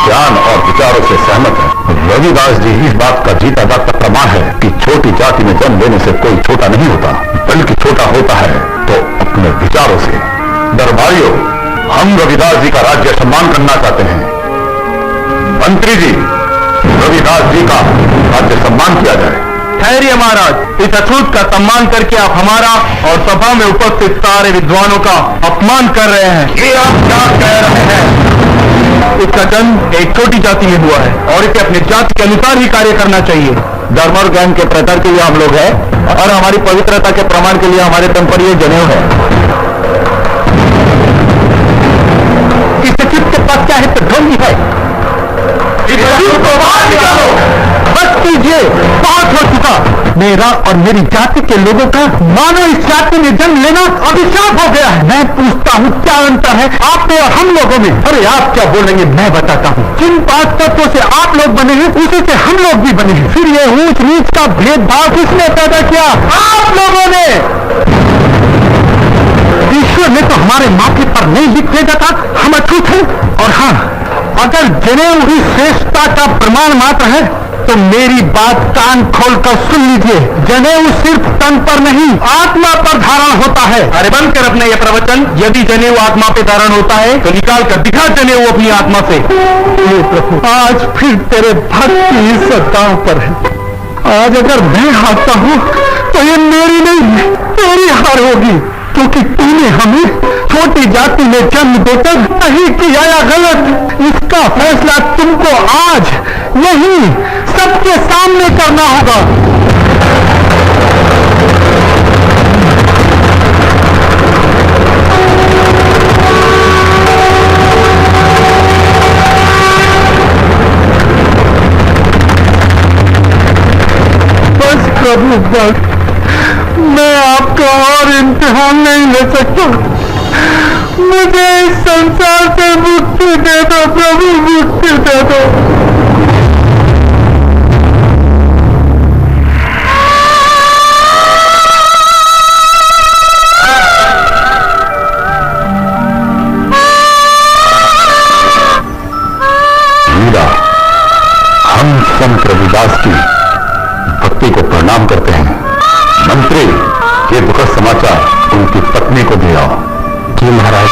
ज्ञान और विचारों से सहमत हैं। रविदास जी इस बात का जीता जागता प्रमाण है कि छोटी जाति में जन्म लेने से कोई छोटा नहीं होता, बल्कि छोटा होता है तो अपने विचारों से। दरबारियों, हम रविदास जी का राज्य सम्मान करना चाहते हैं। मंत्री जी, रविदास जी का राज्य सम्मान किया जाए। ठहरिए महाराज, इस अछूत का सम्मान करके आप हमारा और सभा में उपस्थित सारे विद्वानों का अपमान कर रहे हैं। ये आप क्या कह रहे हैं? इसका जन्म एक छोटी जाति में हुआ है और इसे अपनी जाति के अनुसार ही कार्य करना चाहिए। धर्म और ज्ञान के प्रचार के लिए हम लोग हैं और हमारी पवित्रता के प्रमाण के लिए हमारे तन पर ये जनेऊ है। इस अछूत के पास क्या है तो ढोंगी है। बस कीजिए, बहुत हो चुका। मेरा और मेरी जाति के लोगों का मानो इस जाति में जन्म लेना अभिशाप हो गया है। मैं पूछता हूँ, क्या अंतर है आप में और हम लोगों में? अरे आप क्या बोलेंगे, मैं बताता हूँ। जिन 5 तत्वों से आप लोग बने हैं, उसी से हम लोग भी बने हैं। फिर ये ऊंच नीच का भेदभाव किसने पैदा किया? आप लोगों ने। ईश्वर ने तो हमारे माथे पर नहीं लिख भेजा था हम अछूत हैं। और हाँ, अगर जनेऊ ही श्रेष्ठता का प्रमाण मात्र है तो मेरी बात कान खोलकर सुन लीजिए। जनेऊ सिर्फ तन पर नहीं, आत्मा पर धारण होता है। अरे बंद कर अपना यह प्रवचन। यदि जनेऊ आत्मा पे धारण होता है तो निकाल कर दिखा जनेऊ अपनी आत्मा से। हे प्रभु, आज फिर तेरे भक्त की इज्जत दांव पर है। आज अगर मैं हारता हूँ तो ये मेरी नहीं, तेरी हार होगी, क्योंकि तूने हमें छोटी जाति में जन्म देकर सही किया या गलत, इसका फैसला तुमको आज यही सबके सामने करना होगा। बस प्रभु, बस, मैं आपका और इम्तिहान नहीं ले सकता। मुझे इस संसार से मुक्ति दे दो प्रभु, मुक्ति दे दो। मीरा, हम संत रविदास की भक्ति को प्रणाम करते हैं। मंत्री, ये दुखद समाचार उनकी पत्नी को दे आओ। जी महाराज।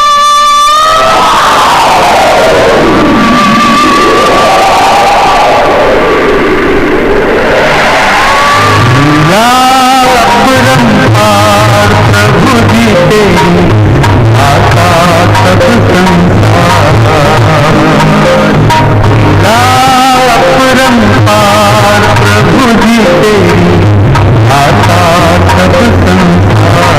प्रभु जी तेरी आका सब संसार, अपरंपार प्रभु जी तेरी आका सब संसार।